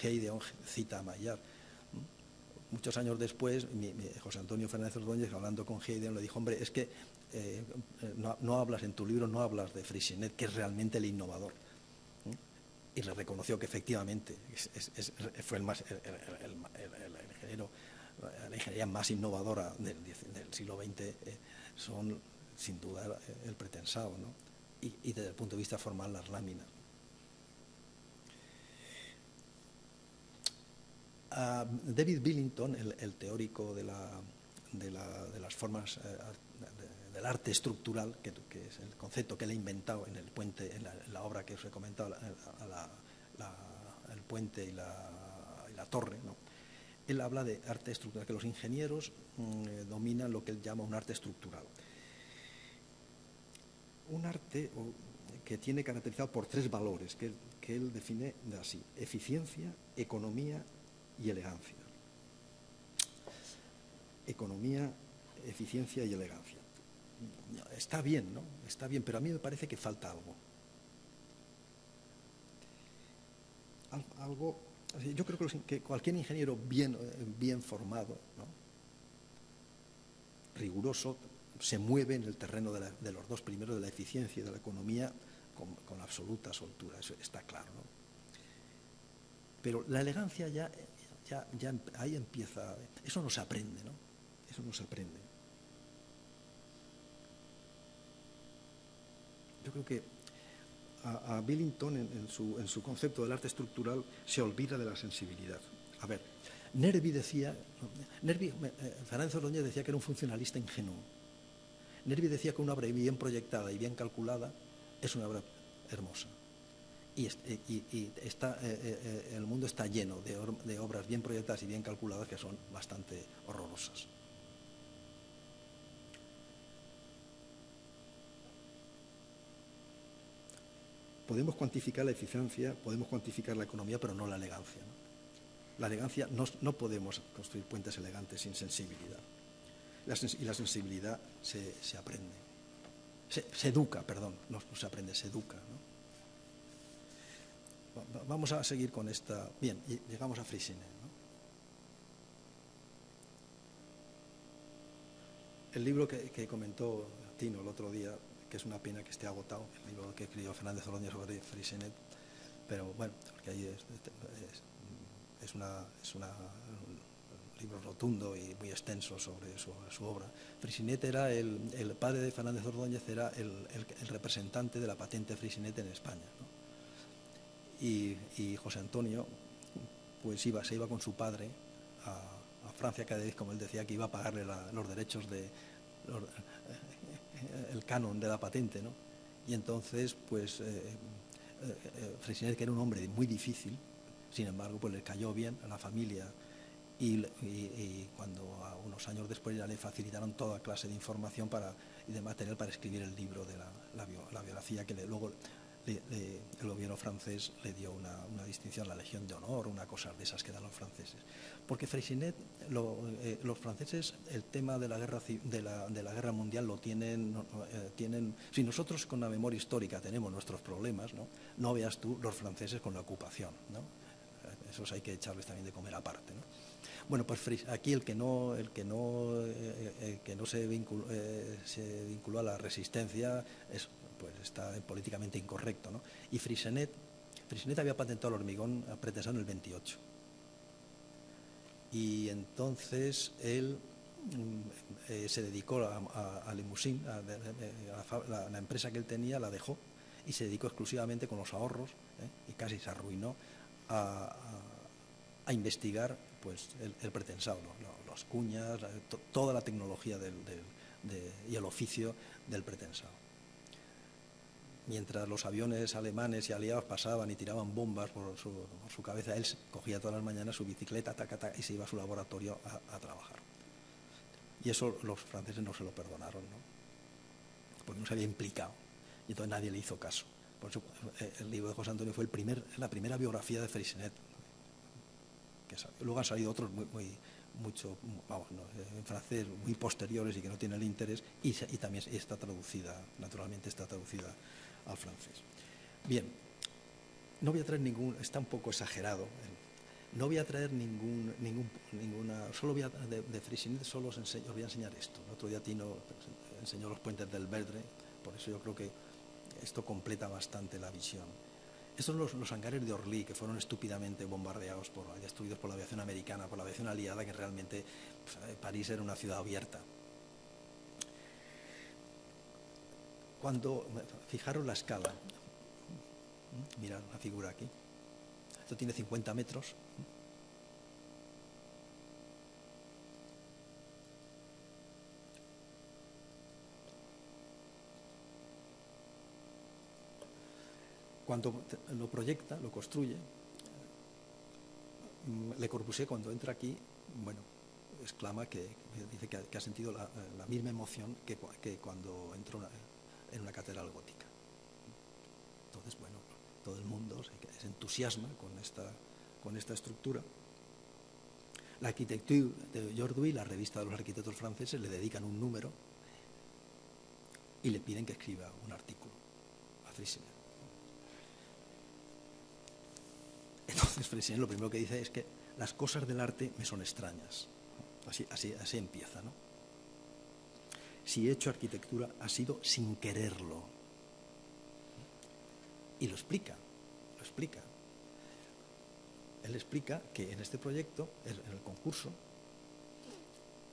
Heideon cita a Maillard. Muchos años después, José Antonio Fernández Ordóñez, hablando con Heideon, le dijo: hombre, es que no hablas en tu libro, no hablas de Freyssinet, que es realmente el innovador. Y le reconoció que efectivamente fue la ingeniería más innovadora del siglo XX, son sin duda el pretensado, ¿no? Y desde el punto de vista formal, las láminas. David Billington, el teórico de las formas del arte estructural, que es el concepto que él ha inventado en el puente, en la obra que os he comentado, el puente y la torre, ¿no? Él habla de arte estructural, que los ingenieros dominan lo que él llama un arte estructural. Un arte que tiene caracterizado por 3 valores que él define así: eficiencia, economía y elegancia. Economía, eficiencia y elegancia. Está bien, ¿no? Está bien, pero a mí me parece que falta algo. Yo creo que cualquier ingeniero bien formado, ¿no?, riguroso, se mueve en el terreno de los 2 primeros, de la eficiencia y de la economía, con absoluta soltura, eso está claro, ¿no? Pero la elegancia ya ahí empieza, eso no se aprende, ¿no? Eso no se aprende. Yo creo que a Billington, en su concepto del arte estructural, se olvida de la sensibilidad. A ver, Fernández Ordóñez decía que era un funcionalista ingenuo. Nervi decía que una obra bien proyectada y bien calculada es una obra hermosa. Y el mundo está lleno de obras bien proyectadas y bien calculadas que son bastante horrorosas. podemos cuantificar la eficiencia, podemos cuantificar la economía, pero no la elegancia, ¿no? La elegancia, no podemos construir puentes elegantes sin sensibilidad. Y la sensibilidad se aprende. Se educa, perdón, no se aprende, se educa, ¿no? Vamos a seguir con esta. Bien, y llegamos a Freycinet, ¿no? El libro que comentó Tino el otro día, que es una pena que esté agotado, el libro que escribió Fernández Ordóñez sobre Freycinet, pero bueno, porque ahí es un libro rotundo y muy extenso sobre su obra. Freycinet era el padre de Fernández Ordóñez, era el representante de la patente Freycinet en España, ¿no? Y José Antonio pues se iba con su padre a Francia cada vez, como él decía, que iba a pagarle los derechos el canon de la patente, ¿no? Y entonces pues Freycinet, que era un hombre muy difícil, sin embargo pues le cayó bien a la familia, y cuando unos años después ya le facilitaron toda clase de información y de material para escribir el libro de la biografía, que luego el gobierno francés le dio una distinción, la Legión de Honor, una cosa de esas que dan los franceses. Porque Freycinet, los franceses, el tema de la guerra mundial lo tienen. Si nosotros con la memoria histórica tenemos nuestros problemas, no veas tú los franceses con la ocupación, ¿no? Esos hay que echarles también de comer aparte, ¿no? Bueno, pues aquí el que no se vinculó a la resistencia pues está políticamente incorrecto, ¿no? Y Freycinet había patentado el hormigón pretensado en el 28. Y entonces él se dedicó a Limousin, la empresa que él tenía la dejó y se dedicó exclusivamente con los ahorros, y casi se arruinó a investigar pues el pretensado, las cuñas, toda la tecnología y el oficio del pretensado. Mientras los aviones alemanes y aliados pasaban y tiraban bombas por su cabeza, él cogía todas las mañanas su bicicleta y se iba a su laboratorio a trabajar. Y eso los franceses no se lo perdonaron, ¿no? Porque no se había implicado. Y entonces nadie le hizo caso. Por eso el libro de José Antonio fue la primera biografía de Freycinet. Luego han salido otros en francés, muy posteriores y que no tienen el interés, y también está traducida, naturalmente está traducida al francés. Bien, no voy a traer está un poco exagerado, no voy a traer de Freycinet solo os voy a enseñar esto. El otro día Tino enseñó los puentes del Verdre, por eso yo creo que esto completa bastante la visión. Estos son los hangares de Orly, que fueron estúpidamente bombardeados destruidos por la aviación americana, por la aviación aliada, que realmente París era una ciudad abierta. Fijaros la escala, mirad la figura aquí, esto tiene 50 metros. Cuando lo proyecta, lo construye, Le Corbusier, cuando entra aquí, bueno, exclama dice que ha sentido la misma emoción que cuando entró en una catedral gótica. Entonces, bueno, todo el mundo se entusiasma con esta estructura. La Architecture de Jordi, la revista de los arquitectos franceses, le dedican un número y le piden que escriba un artículo a Freycinet. Entonces Freycinet lo primero que dice es que las cosas del arte me son extrañas. Así empieza, ¿no? Si he hecho arquitectura ha sido sin quererlo. Y lo explica. Él explica que en este proyecto, en el concurso,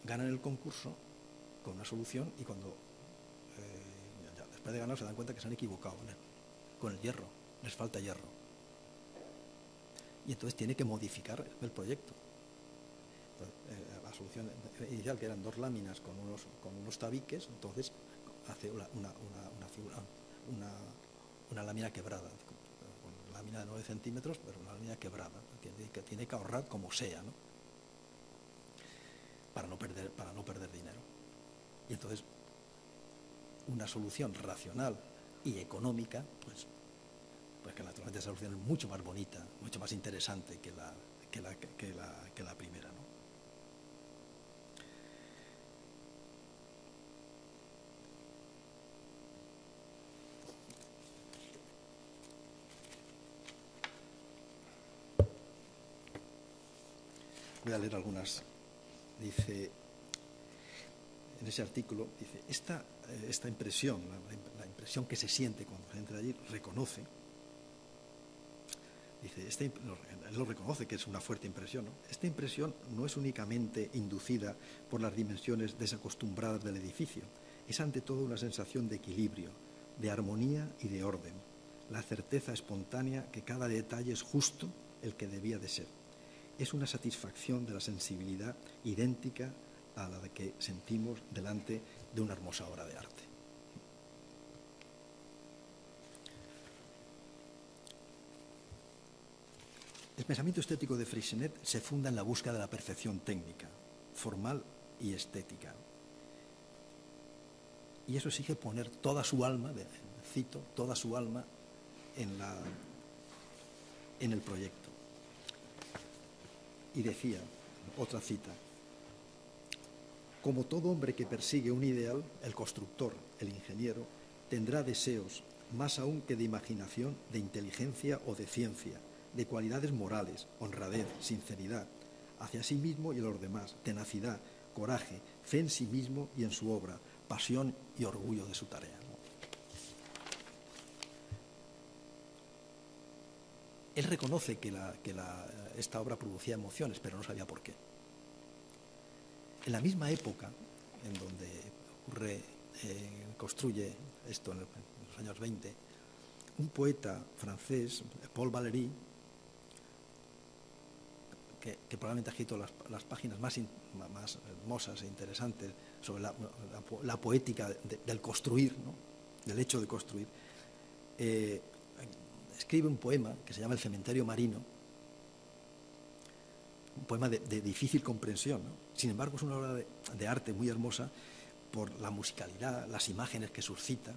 ganan el concurso con una solución y cuando después de ganar se dan cuenta que se han equivocado con el hierro, les falta hierro. Y entonces tiene que modificar el proyecto. Entonces, la solución inicial, que eran 2 láminas con unos tabiques, entonces hace una lámina quebrada, una lámina de 9 centímetros, pero una lámina quebrada, que tiene que ahorrar como sea, ¿no? Para no perder dinero. Y entonces una solución racional y económica, pues pues que naturalmente esa solución es mucho más bonita, mucho más interesante que la primera, ¿no? Voy a leer algunas. Dice, en ese artículo, dice, esta impresión, la impresión que se siente cuando se entra allí, reconoce, dice, él lo reconoce que es una fuerte impresión, ¿no? Esta impresión no es únicamente inducida por las dimensiones desacostumbradas del edificio, es ante todo una sensación de equilibrio, de armonía y de orden, la certeza espontánea que cada detalle es justo el que debía de ser. Es una satisfacción de la sensibilidad idéntica a la que sentimos delante de una hermosa obra de arte. El pensamiento estético de Freycinet se funda en la búsqueda de la perfección técnica, formal y estética. Y eso exige poner toda su alma, cito, toda su alma en el proyecto. Y decía, otra cita, como todo hombre que persigue un ideal, el constructor, el ingeniero, tendrá deseos, más aún que de imaginación, de inteligencia o de ciencia, de cualidades morales, honradez, sinceridad, hacia sí mismo y a los demás, tenacidad, coraje, fe en sí mismo y en su obra, pasión y orgullo de su tarea. Él reconoce que esta obra producía emociones, pero no sabía por qué. En la misma época en donde construye esto en los años 20, un poeta francés, Paul Valéry, que probablemente ha escrito las páginas más hermosas e interesantes sobre la poética del construir, ¿no? Del hecho de construir, escribe un poema que se llama El cementerio marino, un poema de difícil comprensión, ¿no? Sin embargo, es una obra de arte muy hermosa por la musicalidad, las imágenes que suscita.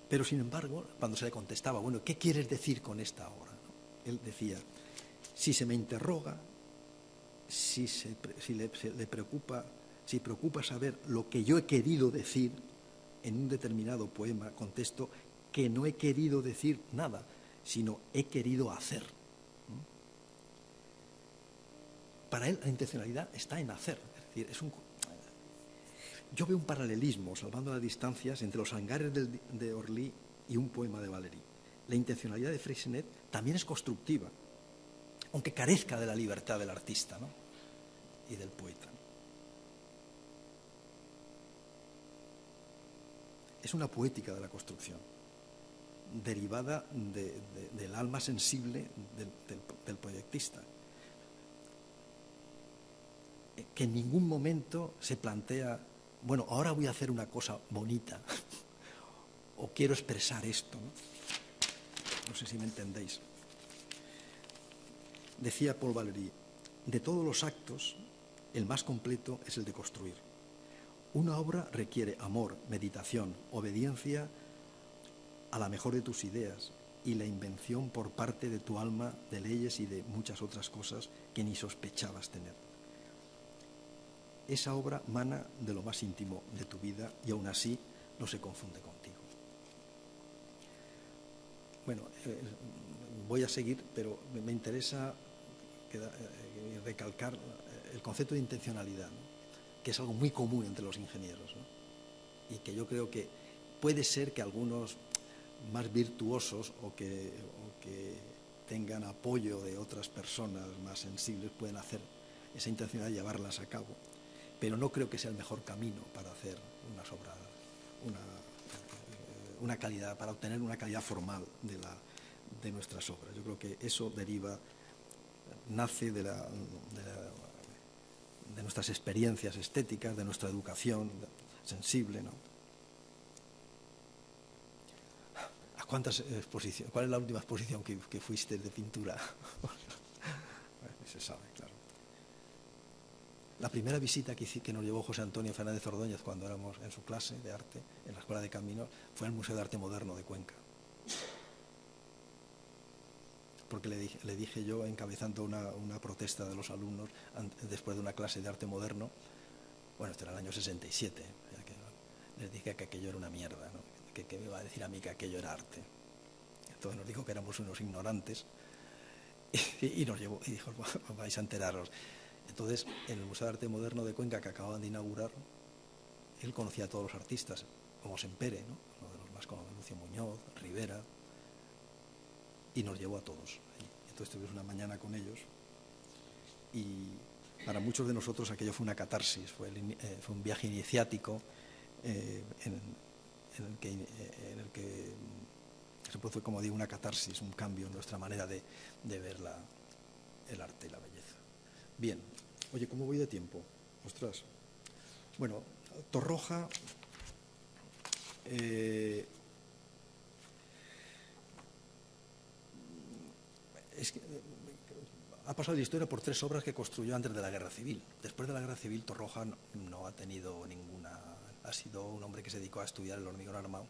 Pero, sin embargo, cuando se le contestaba, bueno, ¿qué quieres decir con esta obra?, ¿no? Él decía, si se me interroga, si preocupa saber lo que yo he querido decir en un determinado poema, contesto que no he querido decir nada, sino he querido hacer. Para él la intencionalidad está en hacer. Es decir, yo veo un paralelismo, salvando las distancias, entre los hangares de Orly y un poema de Valéry. La intencionalidad de Freycinet también es constructiva, aunque carezca de la libertad del artista, ¿no?, y del poeta. Es una poética de la construcción, derivada del alma sensible del proyectista, que en ningún momento se plantea, bueno, ahora voy a hacer una cosa bonita o quiero expresar esto, ¿no? No sé si me entendéis. Decía Paul Valéry, de todos los actos, el más completo es el de construir. Una obra requiere amor, meditación, obediencia a la mejor de tus ideas y la invención por parte de tu alma de leyes y de muchas otras cosas que ni sospechabas tener. Esa obra mana de lo más íntimo de tu vida y aún así no se confunde contigo. Bueno, voy a seguir, pero me interesa recalcar el concepto de intencionalidad, ¿no?, que es algo muy común entre los ingenieros, ¿no?, y que yo creo que puede ser que algunos más virtuosos o que tengan apoyo de otras personas más sensibles pueden hacer esa intencionalidad y llevarlas a cabo, pero no creo que sea el mejor camino para hacer unas obras, una calidad, para obtener una calidad formal de nuestras obras. Yo creo que eso nace de nuestras experiencias estéticas, de nuestra educación sensible, ¿no? ¿A cuántas exposiciones? ¿Cuál es la última exposición que fuiste de pintura? Se sabe, claro. La primera visita que nos llevó José Antonio Fernández Ordóñez cuando éramos en su clase de arte, en la Escuela de Caminos, fue al Museo de Arte Moderno de Cuenca. porque le dije yo, encabezando una protesta de los alumnos después de una clase de arte moderno, bueno, este era el año 67, les dije que aquello era una mierda, ¿no? Que me iba a decir a mí que aquello era arte. Entonces nos dijo que éramos unos ignorantes y nos llevó y dijo, vais a enteraros. Entonces, en el Museo de Arte Moderno de Cuenca, que acababan de inaugurar, él conocía a todos los artistas, como Sempere, ¿no? Uno de los más conocidos, Lucio Muñoz, Rivera, y nos llevó a todos. Entonces tuvimos una mañana con ellos y para muchos de nosotros aquello fue una catarsis, fue un viaje iniciático en el que se produjo, como digo, una catarsis, un cambio en nuestra manera de ver el arte y la belleza. Bien, oye, ¿cómo voy de tiempo? Ostras. Bueno, Torroja ha pasado de historia por 3 obras que construyó antes de la Guerra Civil. Después de la Guerra Civil, Torroja no ha tenido ninguna. Ha sido un hombre que se dedicó a estudiar el hormigón armado.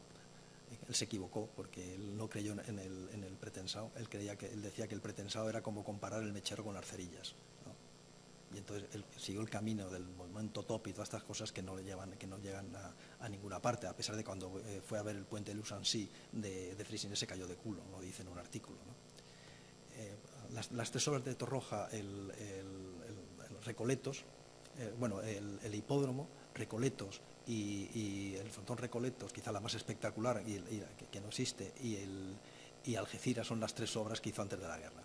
Él se equivocó porque él no creyó en el pretensado. Él decía que el pretensado era como comparar el mechero con las cerillas, ¿no? Y entonces él siguió el camino del movimiento top y todas estas cosas que no llegan a ninguna parte, a pesar de cuando fue a ver el puente de Lusancy de Freycinet se cayó de culo, lo dice en un artículo, ¿no? Las 3 obras de Torroja, el Recoletos, el hipódromo, Recoletos y el frontón Recoletos, quizá la más espectacular que no existe, y Algeciras son las 3 obras que hizo antes de la guerra.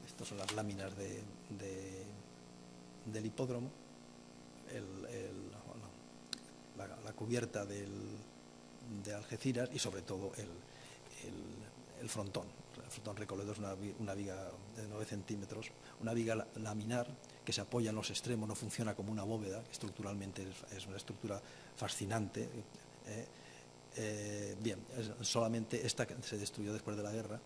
Estas son las láminas del hipódromo, la cubierta de Algeciras y sobre todo el frontón. El frontón Recoleto es una viga de 9 centímetros, una viga laminar que se apoya en los extremos, no funciona como una bóveda, estructuralmente es una estructura fascinante. Bien, solamente esta que se destruyó después de la guerra.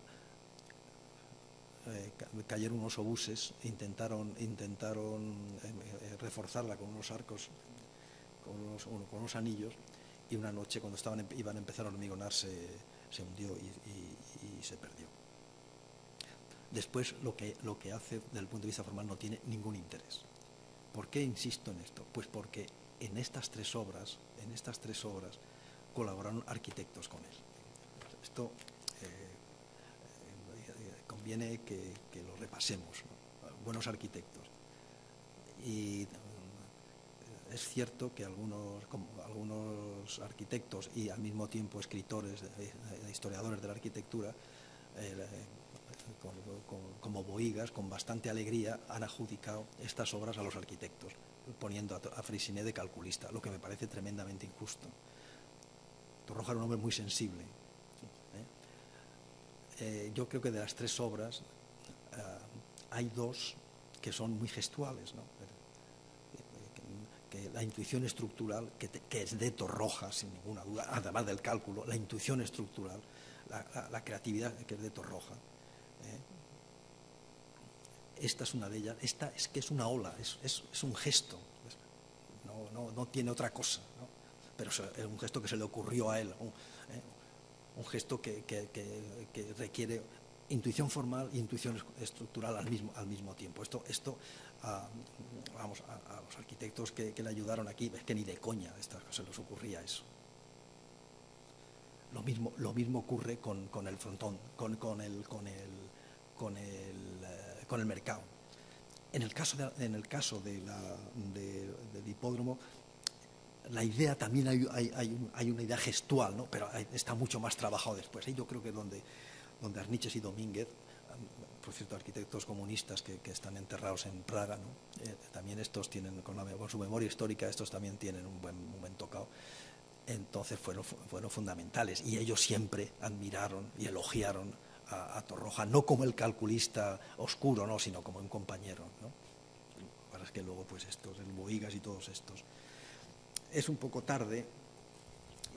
Cayeron unos obuses, intentaron reforzarla con unos arcos, con unos anillos, y una noche cuando iban a empezar a hormigonar se hundió y se perdió. Después lo que hace desde el punto de vista formal no tiene ningún interés. ¿Por qué insisto en esto? Pues porque en estas tres obras colaboraron arquitectos con él. Esto conviene que lo repasemos, ¿no? Buenos arquitectos. Y es cierto que algunos arquitectos y al mismo tiempo escritores, historiadores de la arquitectura, como Bohigas, con bastante alegría han adjudicado estas obras a los arquitectos, poniendo a Freycinet de calculista, lo que me parece tremendamente injusto. Torroja era un hombre muy sensible. Yo creo que de las tres obras hay dos que son muy gestuales, ¿no? Que la intuición estructural, que es de Torroja, sin ninguna duda, además del cálculo, la intuición estructural, la creatividad, que es de Torroja. Esta es una de ellas. Esta es que es una ola, es un gesto, no tiene otra cosa, ¿no? Pero es un gesto que se le ocurrió a él, un gesto que requiere intuición formal e intuición estructural al mismo tiempo. Esto vamos, a los arquitectos que le ayudaron aquí, es que ni de coña se les ocurría eso. Lo mismo ocurre con el frontón, con el mercado. En el caso del hipódromo, la idea también hay una idea gestual, ¿no? Pero está mucho más trabajado después. Yo creo que donde Arniches y Domínguez, por cierto, arquitectos comunistas que están enterrados en Praga, ¿no? También estos tienen, con su memoria histórica, estos también tienen un buen tocado. Entonces fueron fundamentales y ellos siempre admiraron y elogiaron a Torroja, no como el calculista oscuro, no, sino como un compañero, ¿no? Para es que luego pues estos, el Bohigas y todos estos. Es un poco tarde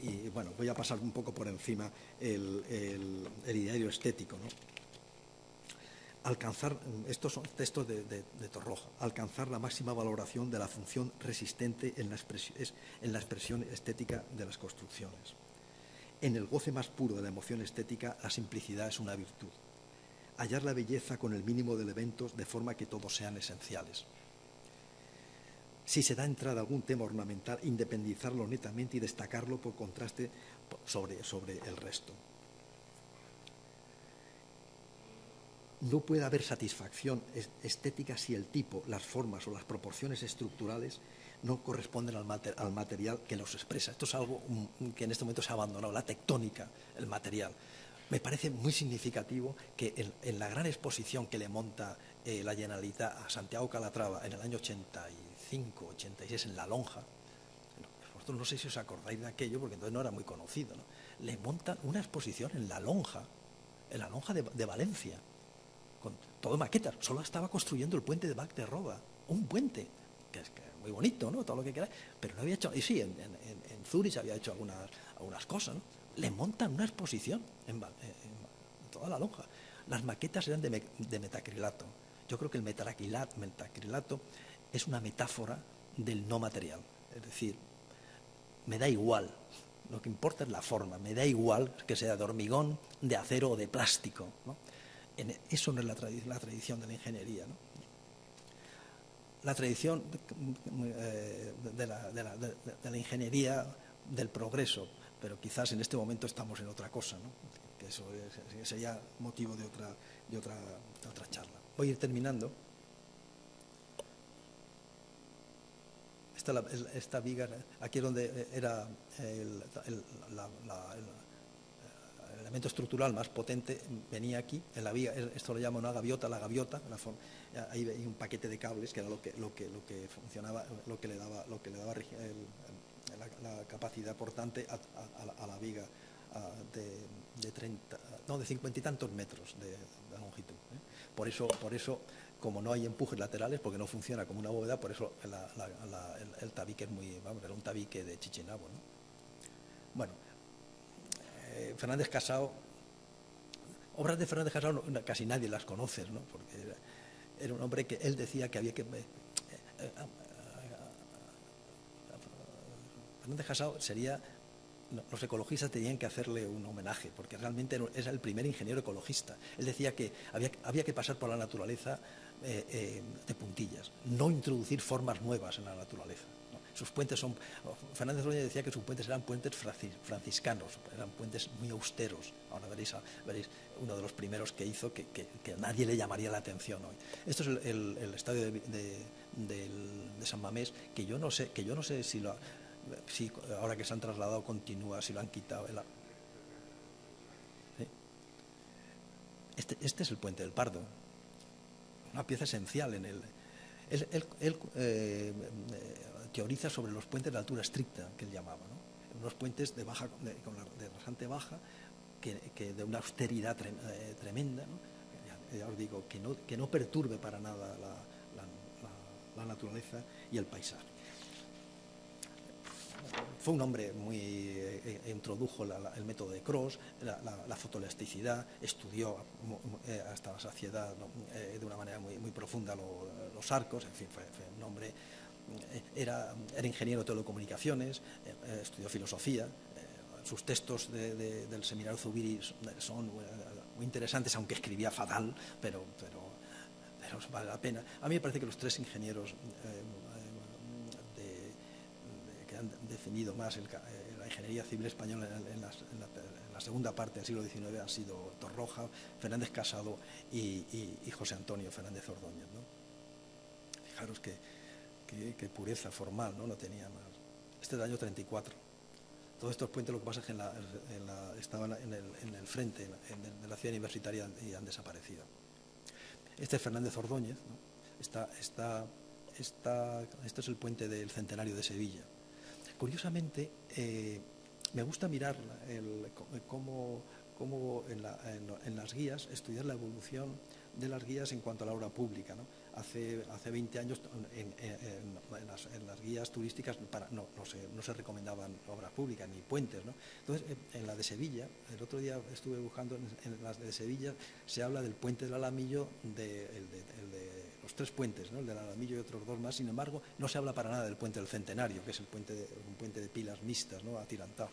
y bueno, voy a pasar un poco por encima el ideario estético, ¿no? Estos son textos de Torroja, alcanzar la máxima valoración de la función resistente en la expresión estética de las construcciones. En el goce más puro de la emoción estética, la simplicidad es una virtud. Hallar la belleza con el mínimo de elementos de forma que todos sean esenciales. Si se da entrada a algún tema ornamental, independizarlo netamente y destacarlo por contraste sobre el resto. No puede haber satisfacción estética si el tipo, las formas o las proporciones estructurales no corresponden al material que los expresa. Esto es algo que en este momento se ha abandonado, la tectónica, el material. Me parece muy significativo que en la gran exposición que le monta la Generalitat a Santiago Calatrava en el año 85, 86, en La Lonja, vosotros no sé si os acordáis de aquello, porque entonces no era muy conocido, ¿no? Le montan una exposición en La Lonja de Valencia, con todo maquetas. Solo estaba construyendo el puente de Bac de Roda, un puente, que es muy bonito, ¿no? Todo lo que queráis, pero no había hecho, y sí, en Zurich había hecho algunas cosas, ¿no? Le montan una exposición en toda La Lonja. Las maquetas eran de metacrilato. Yo creo que el metacrilato es una metáfora del no material. Es decir, me da igual, lo que importa es la forma, me da igual que sea de hormigón, de acero o de plástico, ¿no? Eso no es la tradición de la ingeniería, ¿no? La tradición de la ingeniería del progreso, pero quizás en este momento estamos en otra cosa, ¿no? Que eso sería motivo de otra charla. Voy a ir terminando. Esta viga, aquí es donde era el elemento estructural más potente, venía aquí, en la viga. Esto lo llama una gaviota, la gaviota, ahí hay un paquete de cables que era lo que funcionaba, lo que le daba la capacidad portante a la viga de 50 y tantos metros de longitud, ¿eh? Por eso, como no hay empujes laterales, porque no funciona como una bóveda, por eso el tabique es era un tabique de Chichinabo, ¿no? Bueno, Fernández Casao, obras de Fernández Casao casi nadie las conoce, ¿no? Porque era un hombre que él decía que había que... Fernández Casao sería... Los ecologistas tenían que hacerle un homenaje, porque realmente era el primer ingeniero ecologista. Él decía que había que pasar por la naturaleza de puntillas, no introducir formas nuevas en la naturaleza, ¿no? Sus puentes Fernández Ordóñez decía que sus puentes eran puentes franciscanos, eran puentes muy austeros. Ahora veréis uno de los primeros que hizo que a nadie le llamaría la atención hoy. Esto es el estadio de San Mamés, que yo no sé si ahora que se han trasladado continúa, si lo han quitado. ¿Sí? Este es el puente del Pardo, una pieza esencial en él teoriza sobre los puentes de altura estricta, que él llamaba, ¿no? Unos puentes de rasante baja, que de una austeridad tremenda, ¿no? Ya os digo, que no perturbe para nada la naturaleza y el paisaje. Fue un hombre introdujo el método de Cross, la fotoelasticidad, estudió hasta la saciedad, ¿no? De una manera muy profunda los arcos, en fin, fue un hombre, era ingeniero de telecomunicaciones, estudió filosofía. Sus textos del seminario Zubiri son muy interesantes, aunque escribía fatal, pero vale la pena. A mí me parece que los tres ingenieros que han definido más la ingeniería civil española en la segunda parte del siglo XIX han sido Torroja, Fernández Casado y José Antonio Fernández Ordóñez, ¿no? Fijaros qué pureza formal, ¿no? No tenía más. Este es del año 34. Todos estos puentes, lo que pasa es que estaban en el frente de la ciudad universitaria y han desaparecido. Este es Fernández Ordóñez, ¿no? Este es el puente del Centenario de Sevilla. Curiosamente, me gusta mirar cómo en las guías, estudiar la evolución de las guías en cuanto a la obra pública, ¿no? Hace 20 años en las guías turísticas no se recomendaban obras públicas ni puentes, ¿no? Entonces, en la de Sevilla, el otro día estuve buscando, en las de Sevilla se habla del puente del Alamillo, el de los tres puentes, ¿no? El del Alamillo y otros dos más. Sin embargo, no se habla para nada del puente del Centenario, que es un puente de pilas mixtas, ¿no? Atirantado.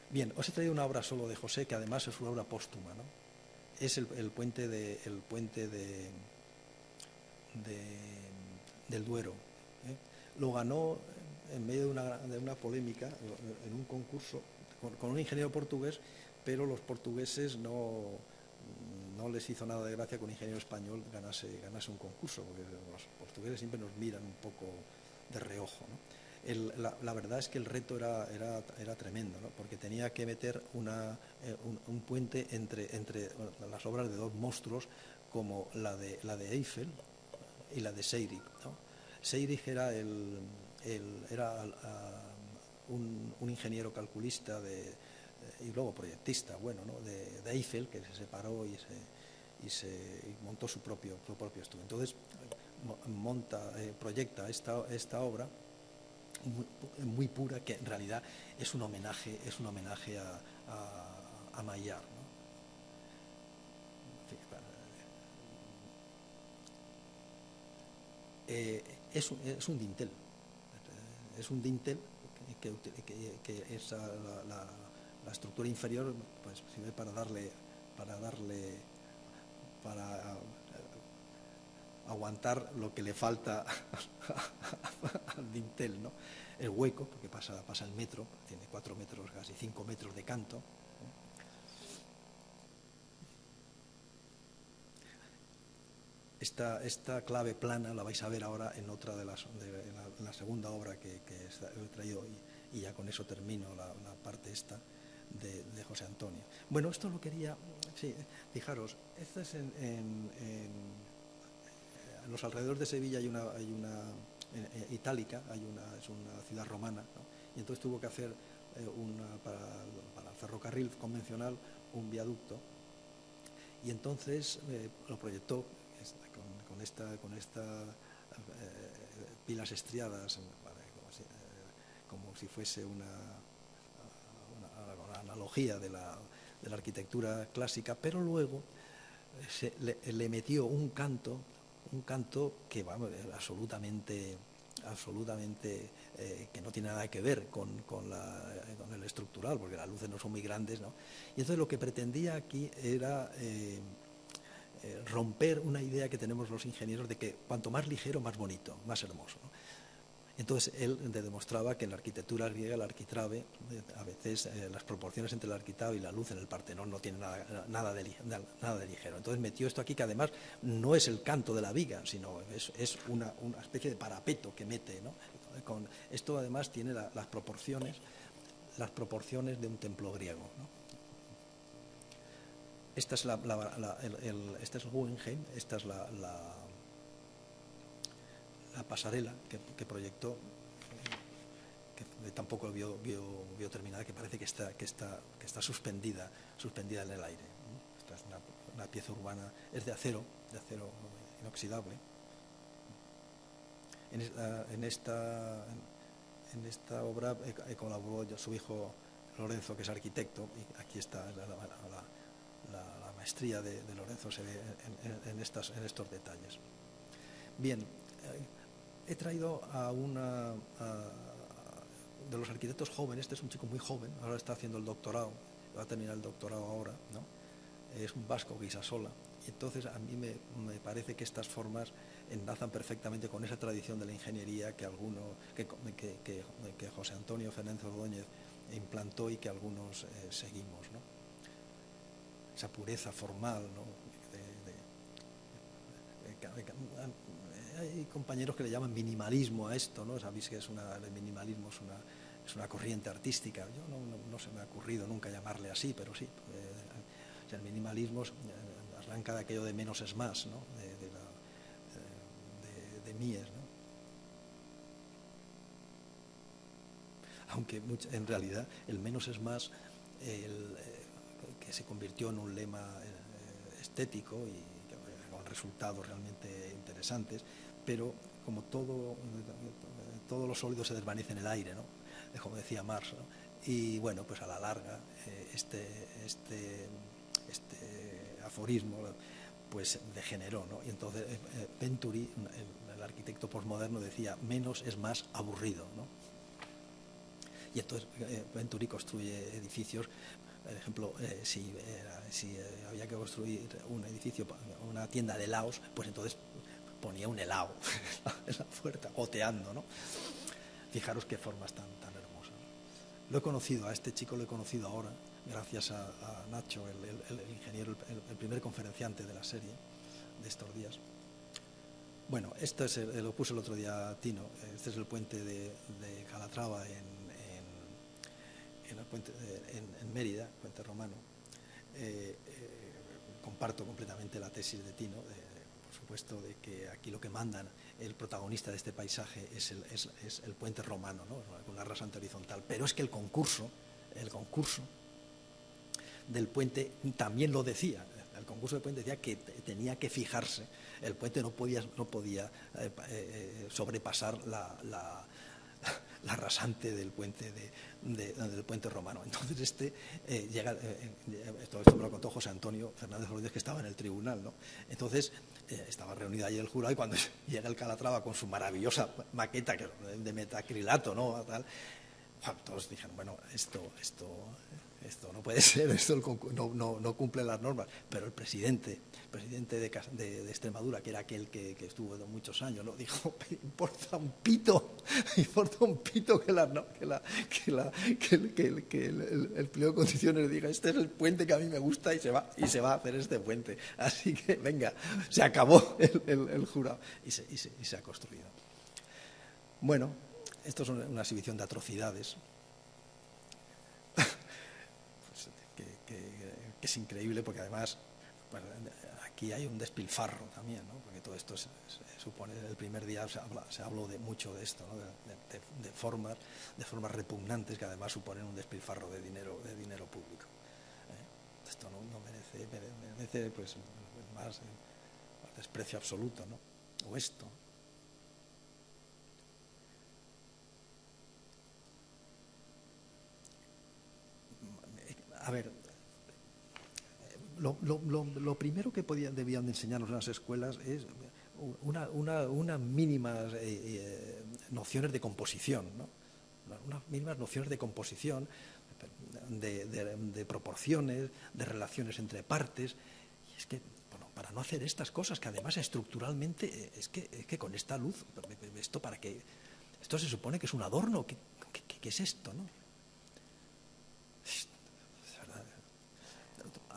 Bien, os he traído una obra solo de José, que además es una obra póstuma, ¿no? Es el puente del Duero. Lo ganó en medio de una polémica, en un concurso, con un ingeniero portugués, pero los portugueses no les hizo nada de gracia que un ingeniero español ganase un concurso, porque los portugueses siempre nos miran un poco de reojo, ¿no? La verdad es que el reto era tremendo, ¿no? Porque tenía que meter un puente entre las obras de dos monstruos como la de Eiffel y la de Seyrig, ¿no? Seyrig era un ingeniero calculista y luego proyectista, bueno, ¿no? de Eiffel, que se separó y montó su propio estudio. Entonces proyecta esta obra muy pura, que en realidad es un homenaje a Maillard, ¿no? Es un dintel. Es un dintel que es la estructura inferior, pues sirve para aguantar lo que le falta al dintel, ¿no? El hueco, porque pasa el metro, tiene 4 metros, casi 5 metros de canto. Esta clave plana la vais a ver ahora en otra de la segunda obra que he traído, y ya con eso termino la parte esta de José Antonio. Bueno, esto lo quería, sí, fijaros, esto es en los alrededores de Sevilla hay una Itálica, es una ciudad romana, ¿no? Y entonces tuvo que hacer para el ferrocarril convencional un viaducto, y entonces lo proyectó con esta pilas estriadas, como si fuese una analogía de la arquitectura clásica, pero luego le metió un canto que, vamos, absolutamente que no tiene nada que ver con el estructural, porque las luces no son muy grandes, ¿no? Y entonces lo que pretendía aquí era romper una idea que tenemos los ingenieros de que cuanto más ligero, más bonito, más hermoso, ¿no? Entonces él demostraba que en la arquitectura griega, el arquitrabe, a veces las proporciones entre el arquitrabe y la luz en el Partenón no tienen nada de ligero. Entonces metió esto aquí, que además no es el canto de la viga, sino es una especie de parapeto que mete, ¿no? Esto además tiene las proporciones de un templo griego, ¿no? Esta es este es Guggenheim, esta es la pasarela que proyectó, que tampoco vio terminada, que parece que está suspendida en el aire. Esta es una pieza urbana, es de acero inoxidable. En esta obra colaboró su hijo Lorenzo, que es arquitecto, y aquí está la maestría de Lorenzo, se ve en estos detalles. Bien, he traído de los arquitectos jóvenes. Este es un chico muy joven, ahora está haciendo el doctorado, va a terminar el doctorado ahora, ¿no? Es un vasco, Guisasola, y entonces a mí me parece que estas formas enlazan perfectamente con esa tradición de la ingeniería que José Antonio Fernández Ordóñez implantó y que algunos seguimos, ¿no? Esa pureza formal, ¿no? Hay compañeros que le llaman minimalismo a esto, ¿no? Sabéis que el minimalismo es una corriente artística. Yo no se me ha ocurrido nunca llamarle así, pero sí. El minimalismo arranca de aquello de menos es más, ¿no? de Mies, ¿no? Aunque en realidad el menos es más, que se convirtió en un lema estético y con resultados realmente interesantes, pero como todos los sólidos se desvanecen en el aire, ¿no? Como decía Marx, ¿no? Y bueno, pues a la larga este aforismo pues degeneró, ¿no? Y entonces Venturi, el arquitecto posmoderno, decía menos es más aburrido, ¿no? y entonces Venturi construye edificios. Por ejemplo, si había que construir un edificio, una tienda de helados, pues entonces ponía un helado en la puerta, goteando, ¿no? Fijaros qué formas tan hermosas, ¿no? Lo he conocido, a este chico lo he conocido ahora, gracias a Nacho, el ingeniero, el primer conferenciante de la serie de estos días. Bueno, esto es lo puso el otro día Tino, este es el puente de Calatrava en Mérida, puente romano. Comparto completamente la tesis de Tino, por supuesto, de que aquí lo que mandan el protagonista de este paisaje es el puente romano, ¿no? Con la rasante horizontal, pero es que el concurso del puente también lo decía. El concurso del puente decía que tenía que fijarse, el puente no podía sobrepasar la rasante del puente del puente romano. Entonces llega, todo esto me lo contó José Antonio Fernández Rodríguez, que estaba en el tribunal, ¿no? Entonces estaba reunido ahí el jurado, y cuando llega el Calatrava con su maravillosa maqueta de metacrilato, ¿no? Tal, todos dijeron, bueno, esto no puede ser, esto no cumple las normas. Pero el presidente de Extremadura, que era aquel que estuvo muchos años, ¿no? Dijo, importa un pito que el pliego de condiciones diga, este es el puente que a mí me gusta, y se va a hacer este puente. Así que, venga, se acabó el jurado y se ha construido. Bueno, esto es una exhibición de atrocidades. Que es increíble, porque además, bueno, aquí hay un despilfarro también, ¿no? Porque todo esto supone, el primer día se habló mucho de esto, ¿no? de formas repugnantes, que además suponen un despilfarro de dinero público. Esto no merece pues más desprecio absoluto, ¿no? O esto. A ver, lo primero que debían de enseñarnos en las escuelas es unas mínimas nociones de composición, ¿no? Unas mínimas nociones de composición, de proporciones, de relaciones entre partes. Y es que, bueno, para no hacer estas cosas, que además estructuralmente, es que con esta luz, ¿esto para qué? Esto se supone que es un adorno. ¿Qué es esto, no?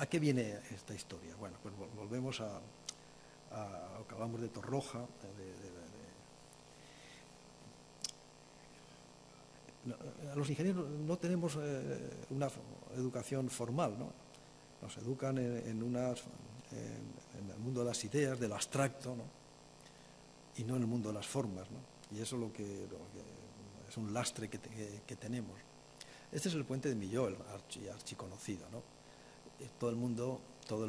¿A qué viene esta historia? Bueno, pues volvemos a lo que hablamos de Torroja. Los ingenieros no tenemos una educación formal, ¿no? Nos educan en el mundo de las ideas, de lo abstracto, ¿no? Y no en el mundo de las formas, ¿no? Y eso lo que es un lastre que tenemos. Este es el puente de Millau, el archiconocido, ¿no? Todo el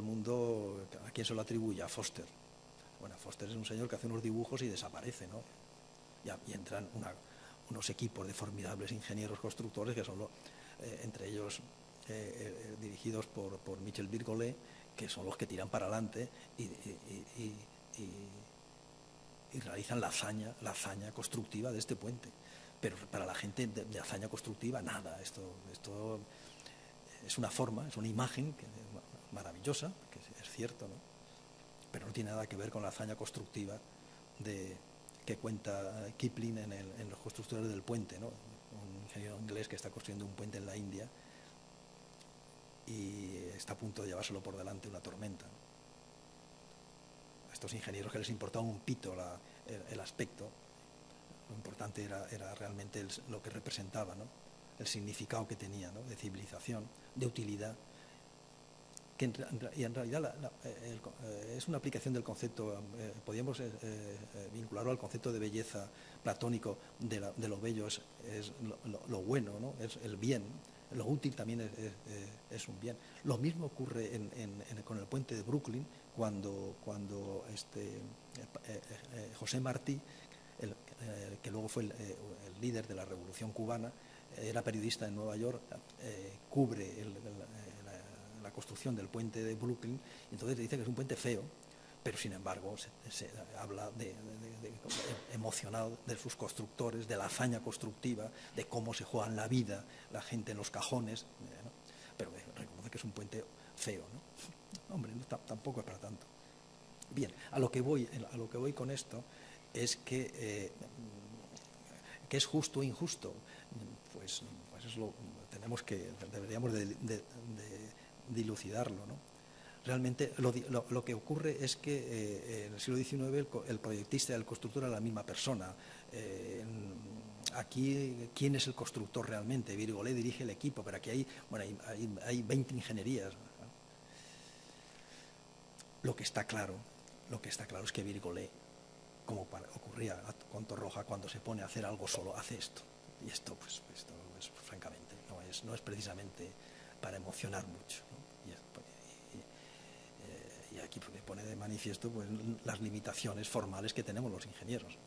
mundo, ¿a quién se lo atribuye? A Foster. Bueno, Foster es un señor que hace unos dibujos y desaparece, ¿no? Y entran unos equipos de formidables ingenieros constructores, que son entre ellos dirigidos por Michel Virgolet, que son los que tiran para adelante y realizan la hazaña constructiva de este puente. Pero para la gente de hazaña constructiva, nada. Esto es una forma, es una imagen maravillosa, que es cierto, ¿no? Pero no tiene nada que ver con la hazaña constructiva que cuenta Kipling en Los constructores del puente, ¿no? Un ingeniero inglés que está construyendo un puente en la India y está a punto de llevárselo por delante una tormenta. A estos ingenieros, que les importaba un pito el aspecto, lo importante era realmente lo que representaba, ¿no? El significado que tenía, ¿no? De civilización, de utilidad, y en realidad es una aplicación del concepto, podríamos vincularlo al concepto de belleza platónico, de lo bello es lo bueno, ¿no? Es el bien, lo útil también es un bien. Lo mismo ocurre con el puente de Brooklyn, cuando José Martí, que luego fue el líder de la Revolución Cubana, era periodista en Nueva York, cubre la construcción del puente de Brooklyn, y entonces dice que es un puente feo, pero sin embargo se habla emocionado de sus constructores, de la hazaña constructiva, de cómo se juegan la vida la gente en los cajones, ¿no? Pero reconoce que es un puente feo, ¿no? Hombre, no, tampoco es para tanto. Bien, a lo que voy con esto es que es justo o injusto. Pues deberíamos de dilucidarlo, ¿no? Realmente lo que ocurre es que en el siglo XIX el proyectista y el constructor eran la misma persona. Aquí, ¿quién es el constructor realmente? Virgolé dirige el equipo, pero aquí hay 20 ingenierías, ¿no? Lo que está claro es que Virgolé, como ocurría con Torroja, cuando se pone a hacer algo solo, hace esto. Y esto es francamente, no es precisamente para emocionar mucho, ¿no? Y aquí me pone de manifiesto pues, las limitaciones formales que tenemos los ingenieros.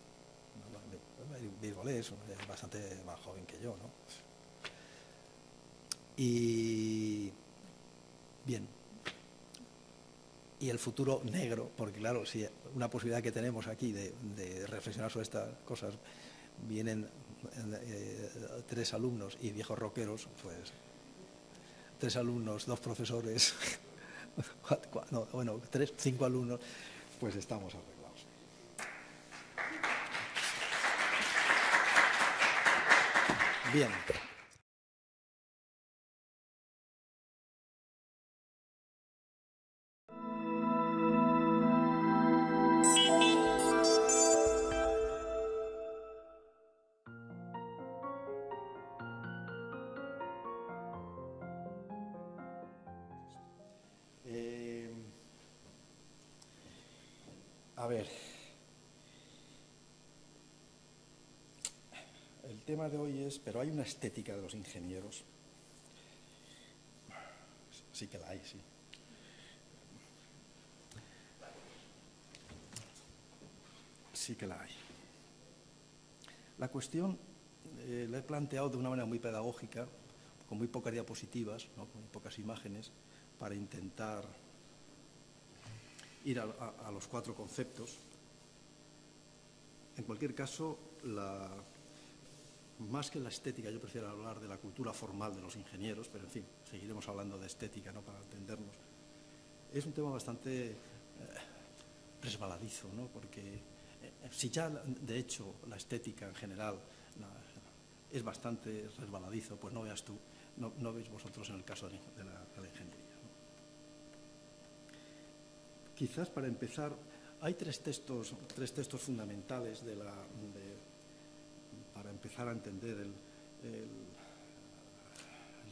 Virgolé es bastante más joven que yo, ¿no? Y bien, y el futuro negro, porque claro, si una posibilidad que tenemos aquí de reflexionar sobre estas cosas, vienen 3 alumnos y viejos rockeros, pues 3 alumnos, 2 profesores, 5 alumnos, pues estamos arreglados. Bien. A ver, el tema de hoy es, pero hay una estética de los ingenieros. Sí que la hay, sí. Sí que la hay. La cuestión la he planteado de una manera muy pedagógica, con muy pocas diapositivas, ¿no? Con muy pocas imágenes, para intentar ir a los 4 conceptos. En cualquier caso, más que la estética, yo prefiero hablar de la cultura formal de los ingenieros, pero en fin, seguiremos hablando de estética, ¿no? Para entendernos. Es un tema bastante resbaladizo, ¿no? Porque si ya, de hecho, la estética en general es bastante resbaladizo, pues no veas tú, no veis vosotros en el caso de la ingeniería, ¿no? Quizás para empezar, hay 3 textos fundamentales para empezar a entender el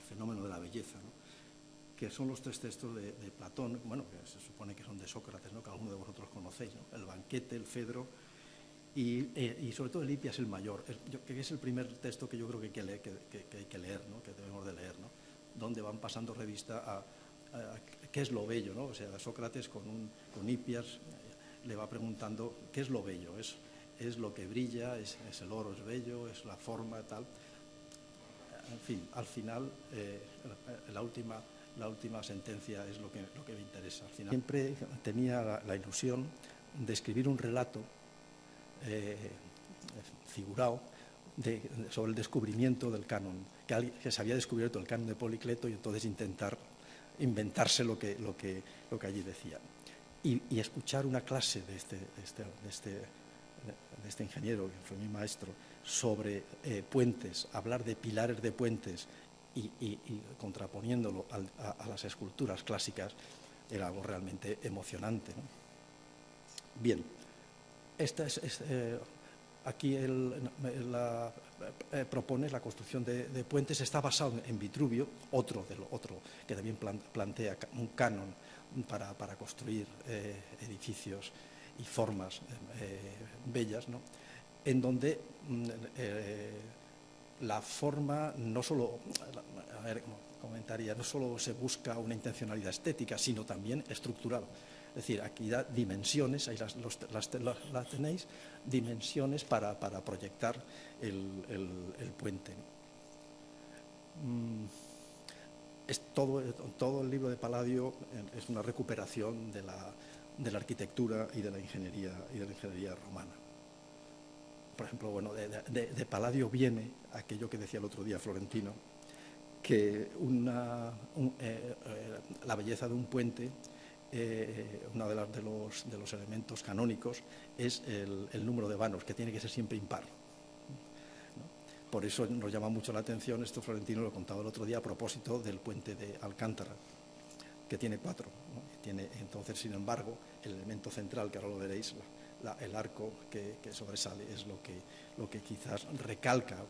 fenómeno de la belleza, ¿no? Que son los 3 textos de Platón, bueno, que se supone que son de Sócrates, ¿no? Que alguno de vosotros conocéis, ¿no? El banquete, el Fedro y sobre todo el Hipias el Mayor, que es el primer texto que yo creo que hay que leer, ¿no? Que debemos de leer, ¿no? Donde van pasando revista a qué es lo bello, ¿no? O sea, Sócrates con Hipias le va preguntando qué es lo bello, es lo que brilla, es el oro, es bello, es la forma, tal. En fin, al final, la última sentencia es lo que me interesa. Al final, siempre tenía la ilusión de escribir un relato figurado sobre el descubrimiento del canon, que se había descubierto el canon de Policleto y entonces intentar inventarse lo que allí decía. Y escuchar una clase de este ingeniero, que fue mi maestro, sobre puentes, hablar de pilares de puentes y contraponiéndolo a las esculturas clásicas, era algo realmente emocionante, ¿no? Bien, aquí propone la construcción de puentes, está basado en Vitruvio, otro que también plantea un canon para construir edificios y formas bellas, ¿no? En donde la forma no solo, no solo se busca una intencionalidad estética, sino también estructural. Es decir, aquí da dimensiones, ahí las tenéis, dimensiones para proyectar el puente. Todo el libro de Palladio es una recuperación de la arquitectura y de la ingeniería romana. Por ejemplo, bueno, de Palladio viene aquello que decía el otro día Florentino, que la belleza de un puente, uno de los elementos canónicos es el número de vanos, que tiene que ser siempre impar. Por eso nos llama mucho la atención, esto Florentino lo contaba el otro día a propósito del puente de Alcántara, que tiene 4, ¿no? Entonces, sin embargo, el elemento central, que ahora lo veréis, el arco que sobresale, es lo que quizás recalca,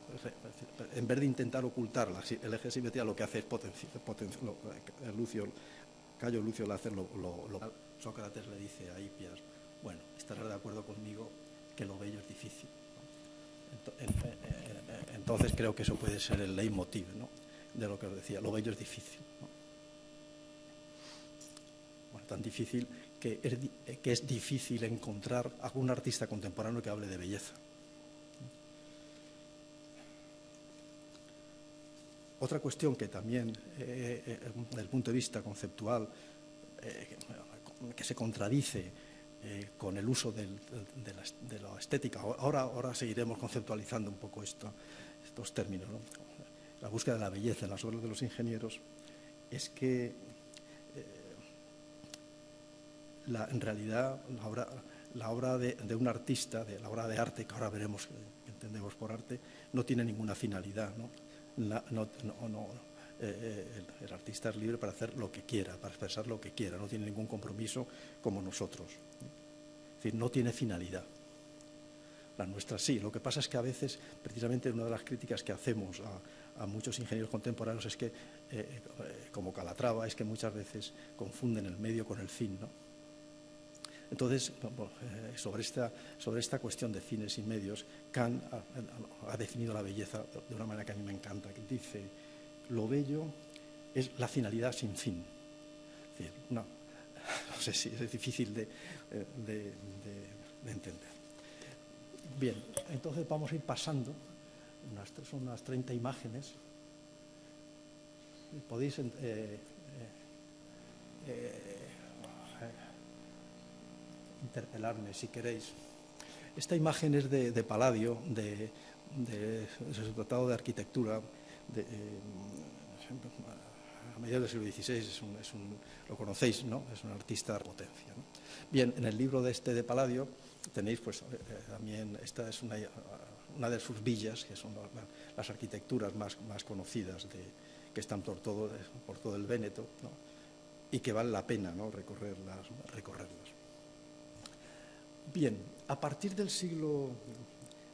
en vez de intentar ocultar el eje de simetría, lo que hace es Cayo Lucio Lácer Sócrates le dice a Hipias, bueno, estarás de acuerdo conmigo que lo bello es difícil, ¿no? Entonces creo que eso puede ser el leitmotiv, ¿no?, de lo que os decía, lo bello es difícil, ¿no? Bueno, tan difícil que es difícil encontrar algún artista contemporáneo que hable de belleza. Otra cuestión que también, desde el punto de vista conceptual, que se contradice con el uso de la estética, ahora seguiremos conceptualizando un poco estos términos, ¿no? La búsqueda de la belleza en las obras de los ingenieros es que en realidad la obra de un artista, la obra de arte, que ahora veremos que entendemos por arte, no tiene ninguna finalidad, ¿no? El artista es libre para hacer lo que quiera, para expresar lo que quiera, no tiene ningún compromiso como nosotros. Es decir, no tiene finalidad. La nuestra sí. Lo que pasa es que a veces, precisamente, una de las críticas que hacemos a muchos ingenieros contemporáneos es que, como Calatrava, es que muchas veces confunden el medio con el fin, ¿no? Entonces, sobre esta cuestión de fines y medios, Kant ha definido la belleza de una manera que a mí me encanta, que dice, lo bello es la finalidad sin fin. Es decir, no sé si es difícil de entender. Bien, entonces vamos a ir pasando, son unas 30 imágenes. Podéis interpelarme si queréis. Esta imagen es de Palladio, de su tratado de arquitectura, a mediados del siglo XVI, lo conocéis, ¿no? Es un artista de potencia, ¿no? Bien, en el libro de Palladio tenéis, pues, también, esta es una de sus villas, que son las arquitecturas más conocidas que están por todo el Véneto, ¿no?, y que vale la pena, ¿no?, recorrerlas. Bien, a partir del siglo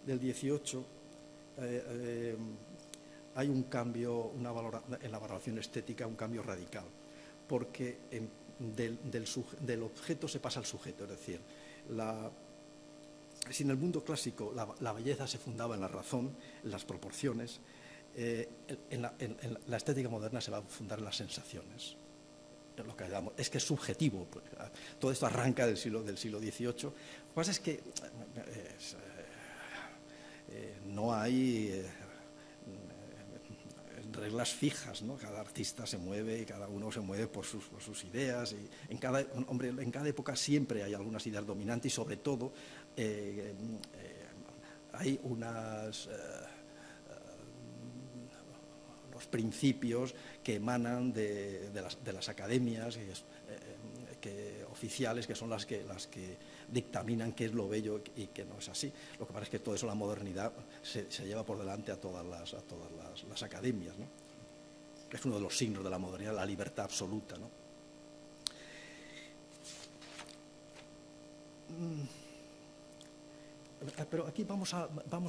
del XVIII hay un cambio en la valoración estética, un cambio radical, porque del objeto se pasa al sujeto, es decir, si en el mundo clásico la belleza se fundaba en la razón, en las proporciones, en la estética moderna se va a fundar en las sensaciones. Lo que es que es subjetivo. Todo esto arranca del siglo XVIII. Lo que pasa es que no hay reglas fijas, ¿no? Cada artista se mueve y cada uno se mueve por sus ideas. Y en cada época siempre hay algunas ideas dominantes y, sobre todo, hay unos principios que emanan de las academias oficiales, que son las que dictaminan qué es lo bello y qué no es así. Lo que pasa es que todo eso, la modernidad, se lleva por delante a todas las academias, ¿no? Es uno de los signos de la modernidad, la libertad absoluta, ¿no? Pero aquí vamos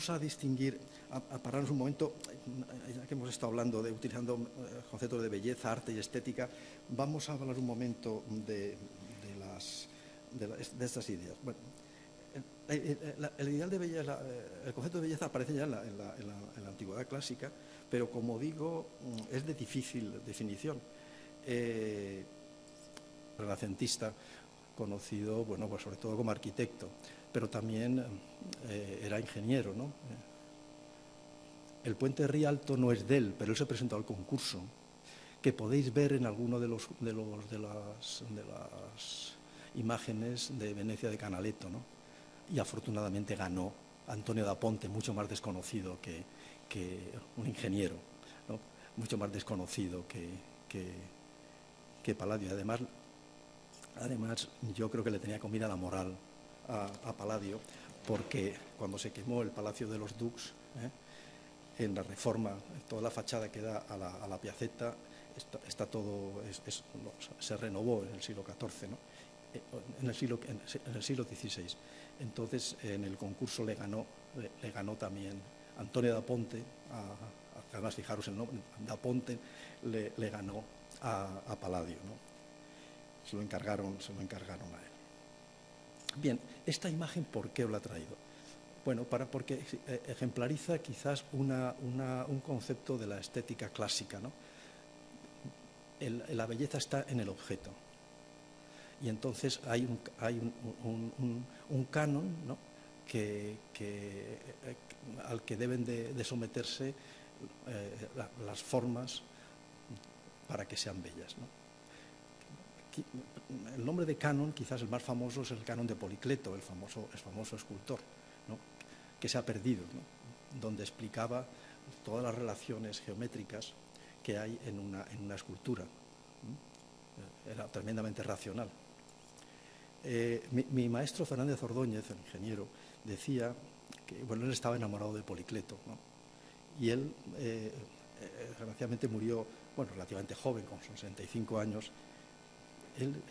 a distinguir, a pararnos un momento, ya que hemos estado hablando utilizando conceptos de belleza, arte y estética, vamos a hablar un momento de estas ideas. Bueno, el ideal de belleza, el concepto de belleza aparece ya en la antigüedad clásica, pero, como digo, es de difícil definición. Renacentista, conocido, bueno, pues sobre todo como arquitecto, pero también era ingeniero, ¿no? El puente de Rialto no es de él, pero él se presentó al concurso, que podéis ver en alguno de las imágenes de Venecia de Canaletto, ¿no? Y afortunadamente ganó Antonio da Ponte, mucho más desconocido que un ingeniero, ¿no? Mucho más desconocido que Palladio. Además, yo creo que le tenía comida la moral a Palladio, porque cuando se quemó el Palacio de los Dux, en la Reforma, toda la fachada que da a la Piazzetta, está todo, se renovó en el siglo XIV, ¿no? en el siglo XVI. Entonces, en el concurso le ganó también Antonio da Ponte, además fijaros el nombre, da Ponte le ganó a Palladio, ¿no? Se lo encargaron a él. Bien, esta imagen, ¿por qué os la he traído? Bueno, porque ejemplariza quizás un concepto de la estética clásica, ¿no? La belleza está en el objeto. Y entonces hay un canon, ¿no? al que deben de someterse las formas para que sean bellas, ¿no? El nombre de canon, quizás el más famoso, es el canon de Policleto, el famoso escultor, ¿no? Que se ha perdido, ¿no? Donde explicaba todas las relaciones geométricas que hay en una escultura, ¿no? Era tremendamente racional. Mi maestro Fernández Ordóñez, el ingeniero, decía que, bueno, él estaba enamorado de Policleto, ¿no? Y él, desgraciadamente, murió, bueno, relativamente joven, con 65 años. Él